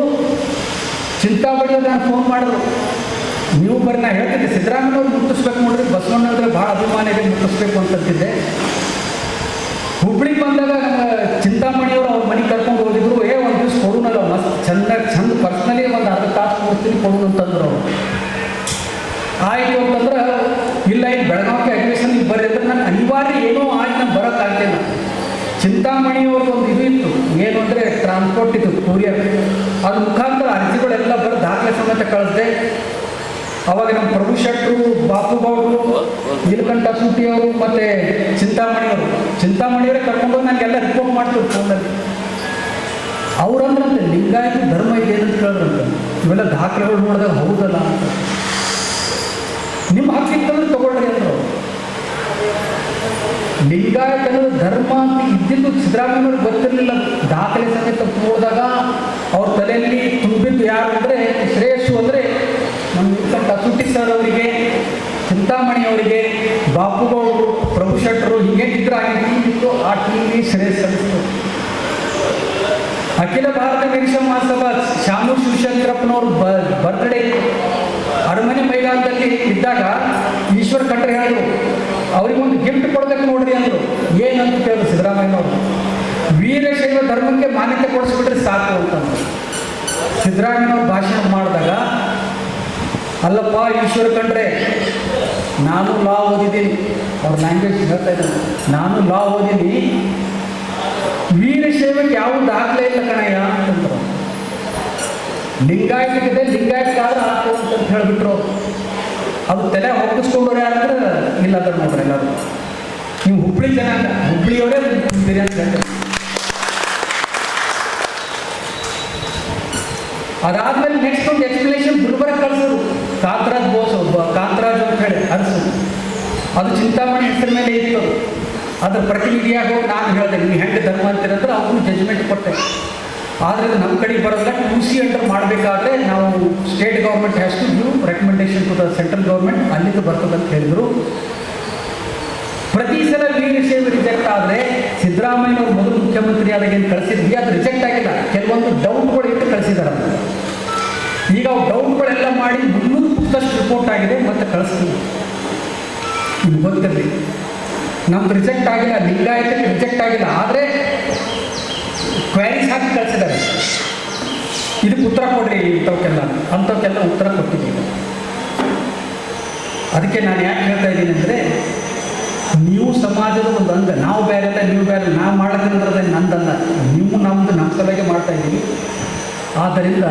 ಚಿಂತಾಮಣಿಯವ್ರು ನಾನು ಫೋನ್ ಮಾಡಿದ್ರು, ನೀವು ಬರೀ ನಾ ಹೇಳ್ತಿದ್ದೆ ಸಿದ್ದರಾಮಯ್ಯವ್ರು ಮುಟ್ಟಿಸ್ಬೇಕು ನೋಡ್ರಿ, ಬಸವಣ್ಣ ಅಂದರೆ ಭಾಳ ಅಭಿಮಾನ ಇದೆ, ಮುಟ್ಟಿಸ್ಬೇಕು ಅಂತಂತಿದ್ದೆ. ಹುಬ್ಳಿಗೆ ಬಂದಾಗ ನಮ್ಮ ಚಿಂತಾಮಣಿಯವರು ಅವ್ರ ಮನೆಗೆ ಕರ್ಕೊಂಡು ಹೋಗಿದ್ರು. ಒಂದು ದಿವ್ಸ ಕೊಡೋನಲ್ಲ, ಮಸ್ತ್ ಚಂದ ಪರ್ಸ್ನಲಿ ಒಂದು ಅರ್ಧ ತಾಸು ಕೊಡ್ತೀನಿ ಕೊಡೋನು ಅಂತಂದ್ರು ಅವರು. ಆಯಿತು ಅಂತಂದ್ರೆ ಇಲ್ಲ ಇಲ್ಲಿ ಬೆಳಗಾವಿಗೆ ಅಡ್ಮಿಷನ್ ಬರ್ರಿ ಅಂದ್ರೆ ನಾನು ಅನಿವಾರ್ಯ ಏನೋ ಆಗಿ ನಾನು ಬರೋಕ್ಕಾಗ್ತಿಲ್ಲ. ಚಿಂತಾಮಣಿಯವ್ರದ್ದು ಒಂದು ಇದು ಇತ್ತು, ಏನು ಅಂದರೆ ಟ್ರಾನ್ಸ್ಪೋರ್ಟ್ ಇತ್ತು, ಕೊರಿಯರ್. ಅದ್ರ ಮುಖಾಂತರ ಅರ್ಜಿಗಳೆಲ್ಲ ಬರೋ ದಾಖಲೆ ಸಮೇತ ಕಳಿಸ್ದೆ. ಅವಾಗ ನಮ್ಮ ಪ್ರಭು ಶೆಟ್ಟರು, ಬಾಪು ಗೌಡರು, ನೀಲಕಂಠ ಸೂಟಿಯವರು ಮತ್ತು ಚಿಂತಾಮಣಿಯವರೇ ಕರ್ಕೊಂಡೋಗಿ ನನಗೆಲ್ಲ ರಿಪೋರ್ಟ್ ಮಾಡ್ತಿದ್ರು ಫೋನಲ್ಲಿ. ಅವ್ರಂದ್ರಂತೆ ಲಿಂಗಾಯತ ಧರ್ಮ ಇದೆ ಅಂತ ಕೇಳಿದ್ರಂತೆ. ಇವೆಲ್ಲ ದಾಖಲೆಗಳು ನೋಡಿದಾಗ ಹೌದಲ್ಲ ಅಂತ. ನಿಮ್ಮ ಹಕ್ಕಿತ್ತಂದ್ರೆ ತಗೊಳ್ರಿ ಅಂದರು. ಲಿಂಗಾಯತ ಅನ್ನೋದು ಧರ್ಮ ಅಂತ ಇದ್ದಿದ್ದು ಸಿದ್ದರಾಮಯ್ಯವ್ರಿಗೆ ಗೊತ್ತಿರಲಿಲ್ಲ. ದಾಖಲೆ ಸಮೇತ ನೋಡಿದಾಗ ಅವ್ರ ತಲೆಯಲ್ಲಿ ತುಂಬಿದ್ದು ಯಾರು ಅಂದರೆ ಶ್ರೇಯಸ್ಸು ಅಂದರೆ ನಮ್ಮ ನೀಲಕಂಠ ಸೂಟಿ ಸರ್ ಅವರಿಗೆ, ಚಿಂತಾಮಣಿಯವರಿಗೆ, ಬಾಪುಗೌಡರು, ಪ್ರಭು ಶೆಟ್ಟರು, ಹೀಗೆ ಇದ್ರೆ ಆಗಿತ್ತು. ಆ ಟೀಮ್ಗೆ ಶ್ರೇಯಸ್ ಸಲ್ಲಿಸ್ತು. ಅಖಿಲ ಭಾರತ ವಿಶ್ವ ಮಹಾಸಭಾ ಶಾಮು ಶಿವಶಂಕರಪ್ಪನವ್ರ ಬರ್ತ್ಡೇ ಅರಮನೆ ಮೈದಾನದಲ್ಲಿ ಇದ್ದಾಗ ಈಶ್ವರ್ ಖಂಡ್ರೆ ಹೇಳಿದ್ರು, ಅವ್ರಿಗೊಂದು ಗಿಫ್ಟ್ ಕೊಡ್ಬೇಕು ನೋಡ್ರಿ ಅಂದರು. ಏನಂತ ಕೇಳಿದ್ರು ಸಿದ್ದರಾಮಯ್ಯನವರು, ವೀರಶೈವ ಧರ್ಮಕ್ಕೆ ಮಾನ್ಯತೆ ಕೊಡಿಸ್ಬಿಟ್ರೆ ಸಾಕು ಅಂತಂದ್ರು. ಸಿದ್ದರಾಮಯ್ಯನವ್ರು ಭಾಷಣ ಮಾಡಿದಾಗ, ಅಲ್ಲಪ್ಪ ಈಶ್ವರ್ ಖಂಡ್ರೆ, ನಾನು ಲಾ ಓದಿದ್ದೀನಿ, ಅವ್ರ ಲ್ಯಾಂಗ್ವೇಜ್ ಹೇಳ್ತಾ ಇದ್ದಾರೆ, ನಾನು ಲಾ ಓದಿನಿ, ವೀರಶೈವಕ್ಕೆ ಯಾವ ದಾಖಲೆ ಇಲ್ಲ ಕಣಯ್ಯ ಅಂತಂದ್ರು. ಲಿಂಗಾಯತಕ್ಕಿದೆ, ಲಿಂಗಾಯತಕ್ಕಾದ್ರೆ ಹಾಕು ಅಂತ ಹೇಳಿಬಿಟ್ರು. ಅದು ತಲೆ ಹೊಕ್ಕಿಸ್ಕೊಂಡ್ರೆ ಯಾರಂದ್ರೆ ಇಲ್ಲ ಅದನ್ನು ನೋಡ್ರಿ ಎಲ್ಲರೂ. ನೀವು ಹುಬ್ಳಿ ಜನಾಂಗ, ಹುಬ್ಳಿಯವರೇ ತುಂಬಿರಿ ಅಂತ ಹೇಳ್ತಾರೆ. ಅದಾದ್ಮೇಲೆ ನೆಕ್ಸ್ಟ್ ಒಂದು ಎಕ್ಸ್ಪ್ಲನೇಷನ್ ಗುಲ್ಬರ್ಗ ಕಳಿಸೋರು. ಕಾಂತರಾಜ್ ಬೋಸ್, ಕಾಂತರಾಜ್ ಅಂತ ಹೇಳಿ ಅರಸು, ಅದು ಚಿಂತಾಮಣಿ ಹೆಸರ ಮೇಲೆ ಇತ್ತು. ಅದ್ರ ಪ್ರತಿನಿಧಿಯಾಗಿ ಹೋಗಿ ನಾನು ಹೇಳಿದೆ, ನೀವು ಹೆಂಗೆ ಧರ್ಮ ಅಂತೀರಂದ್ರೆ ಅವ್ರು ಜಜ್ಮೆಂಟ್ ಕೊಟ್ಟೆ. ಆದರೆ ನಮ್ಮ ಕಡೆಗೆ ಬರೋಲ್ಲ. 2C ಅಂಡರ್ ಮಾಡಬೇಕಾದ್ರೆ ನಾವು state government has to give recommendation to the central government, ಅಲ್ಲಿಂದ ಬರ್ತದೆ ಅಂತ ಹೇಳಿದರು. ಪ್ರತಿ ಸಲ ವೀರಶೈವ ರಿಜೆಕ್ಟ್ ಆದರೆ ಸಿದ್ದರಾಮಯ್ಯನವ್ರು ಮೊದಲು ಮುಖ್ಯಮಂತ್ರಿ ಆದಾಗ ಏನು ಕಳಿಸಿದ್ವಿ ಅದು ರಿಜೆಕ್ಟ್ ಆಗಿಲ್ಲ. ಕೆಲವೊಂದು ಡೌಟ್ಗಳು ಇಟ್ಟು ಕಳಿಸಿದ್ದಾರೆ. ಈಗ ಅವು ಡೌಟ್ಗಳೆಲ್ಲ ಮಾಡಿ 300 ಪುಸ್ತಕ ರಿಪೋರ್ಟ್ ಆಗಿದೆ, ಮತ್ತೆ ಕಳಿಸ್ತೀವಿ. ನಿಮ್ಗೆ ಗೊತ್ತಿರಲಿ, ನಮ್ದು ರಿಜೆಕ್ಟ್ ಆಗಿಲ್ಲ, ಲಿಂಗಾಯತಕ್ಕೆ ರಿಜೆಕ್ಟ್ ಆಗಿಲ್ಲ, ಆದರೆ ಕ್ವೈರೀಸ್ ಹಾಕಿ ಕಳಿಸಿದ್ದಾರೆ. ಇದಕ್ಕೆ ಉತ್ತರ ಕೊಡ್ರಿ, ಅಂಥವಕ್ಕೆಲ್ಲ ಉತ್ತರ ಕೊಟ್ಟಿದ್ದೀವಿ. ಅದಕ್ಕೆ ನಾನು ಯಾಕೆ ಹೇಳ್ತಾ ಇದ್ದೀನಿ ಅಂದರೆ, ನೀವು ಸಮಾಜದ ಒಂದು ಅಂಗ, ನಾವು ಬೇರೆ ಅಲ್ಲ, ನೀವು ಬೇರೆ, ನಾವು ಮಾಡೋದ್ರಿಂದ ನಂದಲ್ಲ, ನೀವು ನಮ್ಮದು ನಮ್ಮ ಸಲಹೆ ಮಾಡ್ತಾ ಇದ್ದೀವಿ. ಆದ್ದರಿಂದ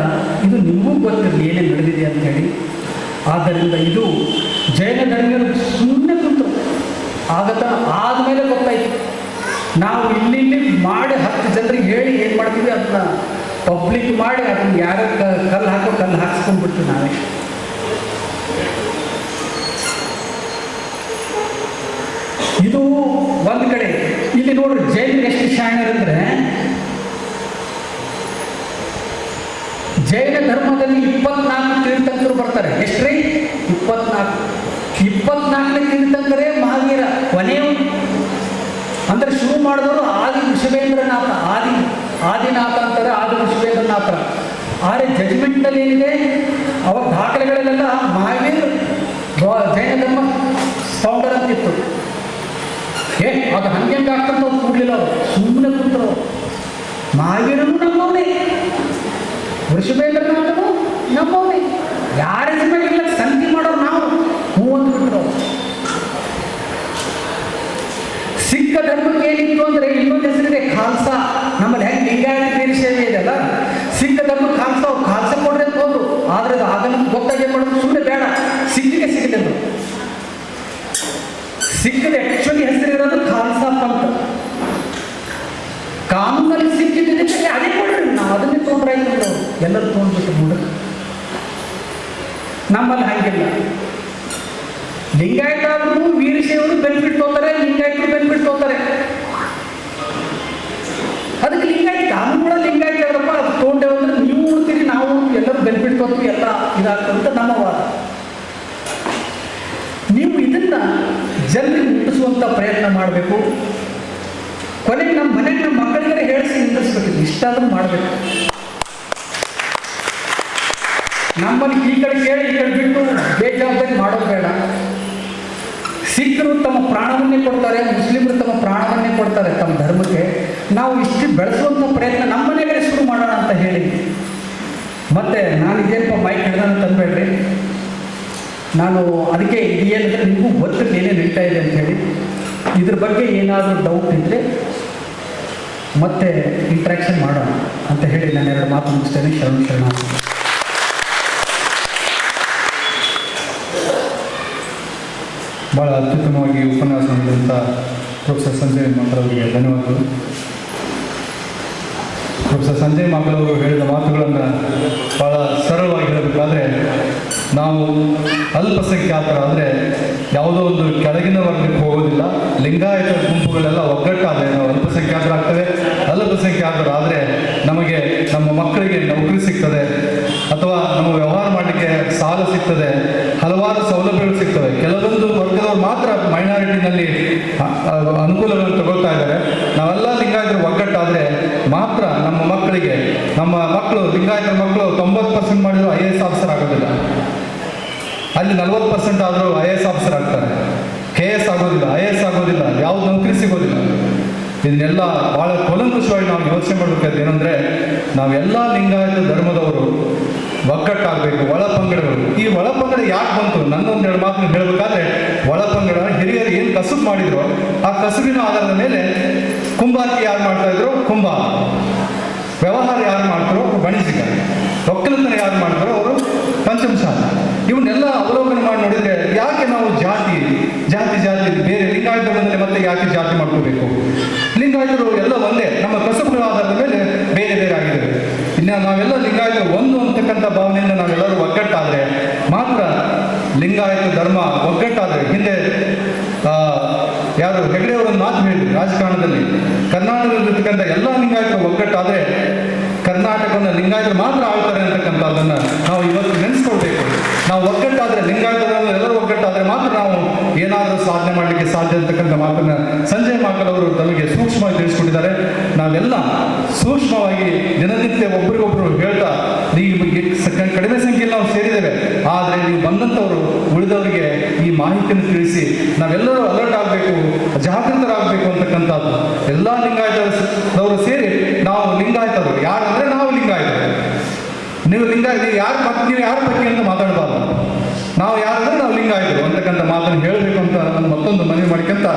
ಇದು ನಿಮಗೂ ಗೊತ್ತಿರಲಿ ಏನೇನು ನಡೆದಿದೆ ಅಂತ ಹೇಳಿ. ಆದ್ದರಿಂದ ಇದು ಜೈನ ಧರ್ಮೀಯರು ಸುಮ್ಮನೆ ಕುಂತು ಆಗತ್ತ ಆದಮೇಲೆ ಗೊತ್ತಾಯ್ತು. ನಾವು ಇಲ್ಲಿ ಮಾಡಿ 10 ಜನರಿಗೆ ಹೇಳಿ ಏನು ಮಾಡ್ತೀವಿ, ಅದನ್ನ ಪಬ್ಲಿಕ್ ಮಾಡಿ ಅದನ್ನು ಯಾರು ಕಲ್ಲು ಹಾಕಿಸ್ಕೊಂಡ್ಬಿಡ್ತೀವಿ ನಾವೇ. ಇದು ಒಂದು ಕಡೆ. ಇಲ್ಲಿ ನೋಡ್ರಿ ಜೈನರು ಎಷ್ಟು ಶಾಣರಂದ್ರೆ, ಜೈನ ಧರ್ಮದಲ್ಲಿ 24 ತೀರ್ಥಂಕರು ಬರ್ತಾರೆ. ಎಷ್ಟ್ರಿ? 24ನೇ ತೀರ್ಥಂಕರೇ ಮಹಾವೀರ, ಕೊನೆಯವನು. ಅಂದರೆ ಶುರು ಮಾಡಿದವರು ಆದಿ ವಿಶ್ವೇಂದ್ರನಾಥ, ಆದಿನಾಥ ಅಂತಾರೆ, ಆದಿ ವಿಶ್ವೇಂದ್ರನಾಥ. ಆದರೆ ಜಜ್ಮೆಂಟ್ನಲ್ಲಿ ಏನಿದೆ, ಅವರ ದಾಖಲೆಗಳಲ್ಲೆಲ್ಲ ಮಹಾವೀರ್ ಜೈನ ಧರ್ಮ ಫೌಂಡರ್ ಅಂತಿತ್ತು. ಅದು ಹಂಗೆ ಆಗ್ತಂತ ಅವ್ರು ಕೂಡಲಿಲ್ಲ, ಅವರು ಸುಮ್ಮನೆ ಕೂತರು. ಮಹಾವೀರನು ನಮ್ಮವನೇ, ವಿಶ್ವೇಂದ್ರನಾಥನು ನಮ್ಮವನೇ. ಯಾರ ಹೆಸರಿಲ್ಲ ಸಂಧಿ ಮಾಡೋರು ನಾವು ಹೂ ಅಂದ್ಬಿಟ್ರು. ಸಿಖ್ ಧರ್ಮಕ್ಕೆ ಏನಿತ್ತು ಅಂದರೆ ಇನ್ನೊಂದು ಹೆಸರಿದೆ, ಖಾಲ್ಸಾ. ನಮ್ಮಲ್ಲಿ ಹೆಂಗೆ ಲಿಂಗಾಯತ ವೀರಶೈವ ಇದೆಯಲ್ಲ, ಸಿಖ್ ಧರ್ಮ ಖಾಲ್ಸಾ, ಅವ್ರು ಖಾಲ್ಸಾ ಕೊಡ್ರಿ ಅಂತ ಹೋದ್ರು. ಆದರೆ ಅದು ಆಗಲ್ಲ ಗೊತ್ತಾಗಿ ಮಾಡೋದು, ಸುಮ್ಮನೆ ಬೇಡ, ಸಿಕ್ಕಿಗೆ ಸಿಗಲಿಲ್ಲ. ಸಿಕ್ಕದ ಆ್ಯಕ್ಚುಲಿ ಹೆಸರಿರೋದು ಖಾಲ್ಸಾ ಪಂಥ. ಕಾನೂನಲ್ಲಿ ಸಿಕ್ಕಿದ್ದಕ್ಕೆ ಅದೇ ಕೊಡ್ರಿ, ನಾವು ಅದನ್ನೇ ತೊಗೊಂಡ್ರಾಯ್ತು, ಎಲ್ಲರೂ ತೊಗೊಂಡ್ಬಿಟ್ಟು ನೋಡ್ರಿ. ನಮ್ಮಲ್ಲಿ ಹಾಗಿಲ್ಲ. ಲಿಂಗಾಯತ ಆದ್ರೂ ವೀರಶೈವರು ಬೆನಿಫಿಟ್ ತೊಗೊತಾರೆ, ಲಿಂಗಾಯತರು ಬೆನಿಫಿಟ್ ತೊಗೊತಾರೆ. ಅದಕ್ಕೆ ಲಿಂಗಾಯತ ಕಾನೂನುಗಳ ಲಿಂಗಾಯತ ಅವರಪ್ಪ ಅದು ತೊಗೊಂಡೇವು ಅಂದ್ರೆ ನೀವು ಉಳ್ತೀರಿ, ನಾವು ಎಲ್ಲರೂ ಬೆನಿಫಿಟ್ ತೊಗೊತೀವಿ, ಎಲ್ಲ ಇದಾಗ್ತಂತ ನಮ್ಮ ವಾದ. ನೀವು ಇದನ್ನ ಜನರಿಗೆ ಮುಟ್ಟಿಸುವಂಥ ಪ್ರಯತ್ನ ಮಾಡಬೇಕು. ಕೊನೆಗೆ ನಮ್ಮ ಮನೆಗೆ ನಮ್ಮ ಮಕ್ಕಳಿಗೆ ಹೇಳಿಸಿ ನಿಂದಿಸ್ಬೇಕು, ಇಷ್ಟಾದ್ರೂ ಮಾಡಬೇಕು. ನಮ್ಮಲ್ಲಿ ಈ ಕಡೆ ಕೇಳಿ ಈ ಕಡೆ ಬಿಟ್ಟು ನಾವು ಇಷ್ಟು ಬೆಳೆಸುವಂಥ ಪ್ರಯತ್ನ ನಮ್ಮ ಮನೆಗೆ ಶುರು ಮಾಡೋಣ ಅಂತ ಹೇಳಿ, ಮತ್ತು ನಾನು ಇದೇನಪ್ಪ ಮೈಕ್ ಹಿಡ್ದಾನ ತಂದ್ಬೇಡ್ರಿ, ನಾನು ಅದಕ್ಕೆ ಇದೇನಂದ್ರೆ ನಿಮಗೂ ಗೊತ್ತಿರಲಿ ಏನೇನು ನಡೀತಾ ಇದೆ ಅಂತ ಹೇಳಿ, ಇದ್ರ ಬಗ್ಗೆ ಏನಾದರೂ ಡೌಟ್ ಇದ್ದರೆ ಮತ್ತೆ ಇಂಟ್ರಾಕ್ಷನ್ ಮಾಡೋಣ ಅಂತ ಹೇಳಿ ನಾನು ಎರಡು ಮಾತು ಮುಗಿಸ್ತೇನೆ. ಶರಣ. ಭಾಳ ಅತ್ಯುತ್ತಮವಾಗಿ ಉಪನ್ಯಾಸ ನೀಡಿದಂಥ ಪ್ರೊಫೆಸರ್ ಸಂಜಯ್ ಮಾಕಳವರಿಗೆ ಧನ್ಯವಾದಗಳು. ಪ್ರೊಫೆಸರ್ ಸಂಜಯ್ ಮಾಕಳವರು ಹೇಳಿದ ಮಾತುಗಳನ್ನು ಭಾಳ ಸರಳವಾಗಿ ಹೇಳಬೇಕಾದ್ರೆ, ನಾವು ಅಲ್ಪಸಂಖ್ಯಾತರಾದರೆ ಯಾವುದೋ ಒಂದು ಕೆಳಗಿನ ವರ್ಗಕ್ಕೆ ಹೋಗೋದಿಲ್ಲ. ಲಿಂಗಾಯತ ಗುಂಪುಗಳೆಲ್ಲ ಒಗ್ಗಟ್ಟಾದರೆ ನಾವು ಅಲ್ಪಸಂಖ್ಯಾತರಾಗ್ತವೆ. ಅಲ್ಪಸಂಖ್ಯಾತರಾದರೆ ನಮಗೆ ನಮ್ಮ ಮಕ್ಕಳಿಗೆ ನೌಕರಿ ಸಿಗ್ತದೆ, ಅಥವಾ ನಮ್ಮ ವ್ಯವಹಾರ ಮಾಡಲಿಕ್ಕೆ ಸಾಲ ಸಿಗ್ತದೆ, ಹಲವಾರು ಸೌಲಭ್ಯಗಳು ಸಿಗ್ತವೆ. ಕೆಲವೊಂದು ವರ್ಗದವರು ಮಾತ್ರ ಮೈನಾರಿಟಿನಲ್ಲಿ ಅನುಕೂಲಗಳನ್ನು ತಗೊಳ್ತಾ ಇದ್ದಾರೆ. ನಾವೆಲ್ಲ ಲಿಂಗಾಯತರು ಒಗ್ಗಟ್ಟಾದರೆ ಮಾತ್ರ ನಮ್ಮ ಮಕ್ಕಳಿಗೆ, ನಮ್ಮ ಮಕ್ಕಳು ಲಿಂಗಾಯತರ ಮಕ್ಕಳು 90% ಮಾಡಿದ್ರು IAS ಆಫೀಸರ್ ಆಗೋದಿಲ್ಲ, ಅಲ್ಲಿ 40% ಆದರೂ IAS ಆಫೀಸರ್ ಆಗ್ತಾರೆ. KS ಆಗೋದಿಲ್ಲ, IAS ಆಗೋದಿಲ್ಲ, ಯಾವ್ದು ನೌಕರಿ ಸಿಗೋದಿಲ್ಲ. ಇದನ್ನೆಲ್ಲ ಭಾಳ ಕೂಲಂಕುಷವಾಗಿ ನಾವು ಯೋಚನೆ ಮಾಡಬೇಕಾದ ಏನಂದರೆ, ನಾವೆಲ್ಲ ಲಿಂಗಾಯತ ಧರ್ಮದವರು ಒಗ್ಗಟ್ಟಾಗಬೇಕು. ಒಳಪಂಗಡಗಳು, ಈ ಒಳಪಂಗಡ ಯಾಕೆ ಬಂತು? ನನ್ನೊಂದೆರಡು ಮಾತನ್ನು ಹೇಳಬೇಕಾದ್ರೆ, ಒಳಪಂಗಡ ಹಿರಿಯರು ಏನು ಕಸುಬು ಮಾಡಿದ್ರು ಆ ಕಸುಬಿನ ಆಧಾರದ ಮೇಲೆ ಕುಂಬಾರಿಕೆ ಯಾರು ಮಾಡ್ತಾ ಇದ್ರು, ಕುಂಬಾರ. ವ್ಯವಹಾರ ಯಾರು ಮಾಡ್ತಾರೋ ಅವರು ವಾಣಿಜ್ಯಿಕ. ಒಕ್ಕಲತನ ಯಾರು ಮಾಡ್ತಾರೋ ಅವರು ಪಂಚಮಸಾಲ. ಇವನ್ನೆಲ್ಲ ಅವಲೋಕನ ಮಾಡಿ ನೋಡಿದರೆ ಯಾಕೆ ನಾವು ಜಾತಿ ಬೇರೆ ಲಿಂಗಾಯತ ಧರ್ಮದಲ್ಲಿ ಮತ್ತೆ ಯಾಕೆ ಜಾತಿ ಮಾಡ್ಕೋಬೇಕು? ಲಿಂಗಾಯತರು ಎಲ್ಲ ಒಂದೇ, ನಮ್ಮ ಕಸುಬುಗಳ ಆಧಾರದ ಮೇಲೆ ಬೇರೆ ಬೇರೆ ಆಗಿದ್ದೇವೆ. ಇನ್ನು ನಾವೆಲ್ಲ ಲಿಂಗಾಯತರು ಒಂದು ಅಂತಕ್ಕಂಥ ಭಾವನೆಯಿಂದ ನಾವೆಲ್ಲರೂ ಒಗ್ಗಟ್ಟಾದರೆ ಮಾತ್ರ ಲಿಂಗಾಯತ ಧರ್ಮ ಒಗ್ಗಟ್ಟಾದರೆ. ಹಿಂದೆ ಯಾರು ಹೆಗಡೆ ಅವರನ್ನು ಮಾತು ಹೇಳಿದ್ರು, ರಾಜಕಾರಣದಲ್ಲಿ ಕರ್ನಾಟಕದಲ್ಲಿರ್ತಕ್ಕಂಥ ಎಲ್ಲ ಲಿಂಗಾಯತರು ಒಗ್ಗಟ್ಟಾದರೆ ಕರ್ನಾಟಕವನ್ನು ಲಿಂಗಾಯತರು ಮಾತ್ರ ಆಳ್ತಾರೆ ಅಂತಕ್ಕಂಥದ್ದನ್ನು ನಾವು ಇವತ್ತು ನೆನೆಸ್ಕೊಳ್ಬೇಕು. ನಾವು ಒಗ್ಗಟ್ಟಾದರೆ, ಲಿಂಗಾಯತರನ್ನು ಎಲ್ಲರೂ ಒಗ್ಗಟ್ಟಾದರೆ ಮಾತ್ರ ನಾವು ಏನಾದರೂ ಸಾಧನೆ ಮಾಡಲಿಕ್ಕೆ ಸಾಧ್ಯ ಅಂತಕ್ಕಂಥ ಮಾತನ್ನು ಸಂಜಯ್ ಮಾಕಳವರು ತಮಗೆ ಸೂಕ್ಷ್ಮವಾಗಿ ತಿಳಿಸ್ಕೊಟ್ಟಿದ್ದಾರೆ. ನಾವೆಲ್ಲ ಸೂಕ್ಷ್ಮವಾಗಿ ದಿನನಿತ್ಯ ಒಬ್ಬರಿಗೊಬ್ಬರು ಹೇಳ್ತಾ, ನೀವು ಕಡಿಮೆ ಸಂಖ್ಯೆಯಲ್ಲಿ ನಾವು ಸೇರಿದ್ದೇವೆ, ಆದರೆ ನೀವು ಬಂದಂಥವರು ಉಳಿದವರಿಗೆ ಈ ಮಾಹಿತಿಯನ್ನು ತಿಳಿಸಿ ನಾವೆಲ್ಲರೂ ಅಲರ್ಟ್ ಆಗಬೇಕು, ಜಾಗೃತರಾಗಬೇಕು ಅಂತಕ್ಕಂಥದ್ದು. ಎಲ್ಲ ಲಿಂಗಾಯತದವರು ಸೇರಿ ನಾವು ಲಿಂಗಾಯತರು ಯಾರಂದರೆ ನಾವು ಲಿಂಗಾಯತರು. ನೀವು ಯಾರ ಬಗ್ಗೆ ಅಂತ ಮಾತಾಡಬಾರ್ದು. ನಾವು ಯಾರಂದ್ರೆ ನಾವು ಲಿಂಗಾಯತರು ಅಂತಕ್ಕಂಥ ಮಾತನ್ನು ಹೇಳಬೇಕು ಅಂತ ನಾನು ಮತ್ತೊಂದು ಮನವಿ ಮಾಡ್ಕೊಂತ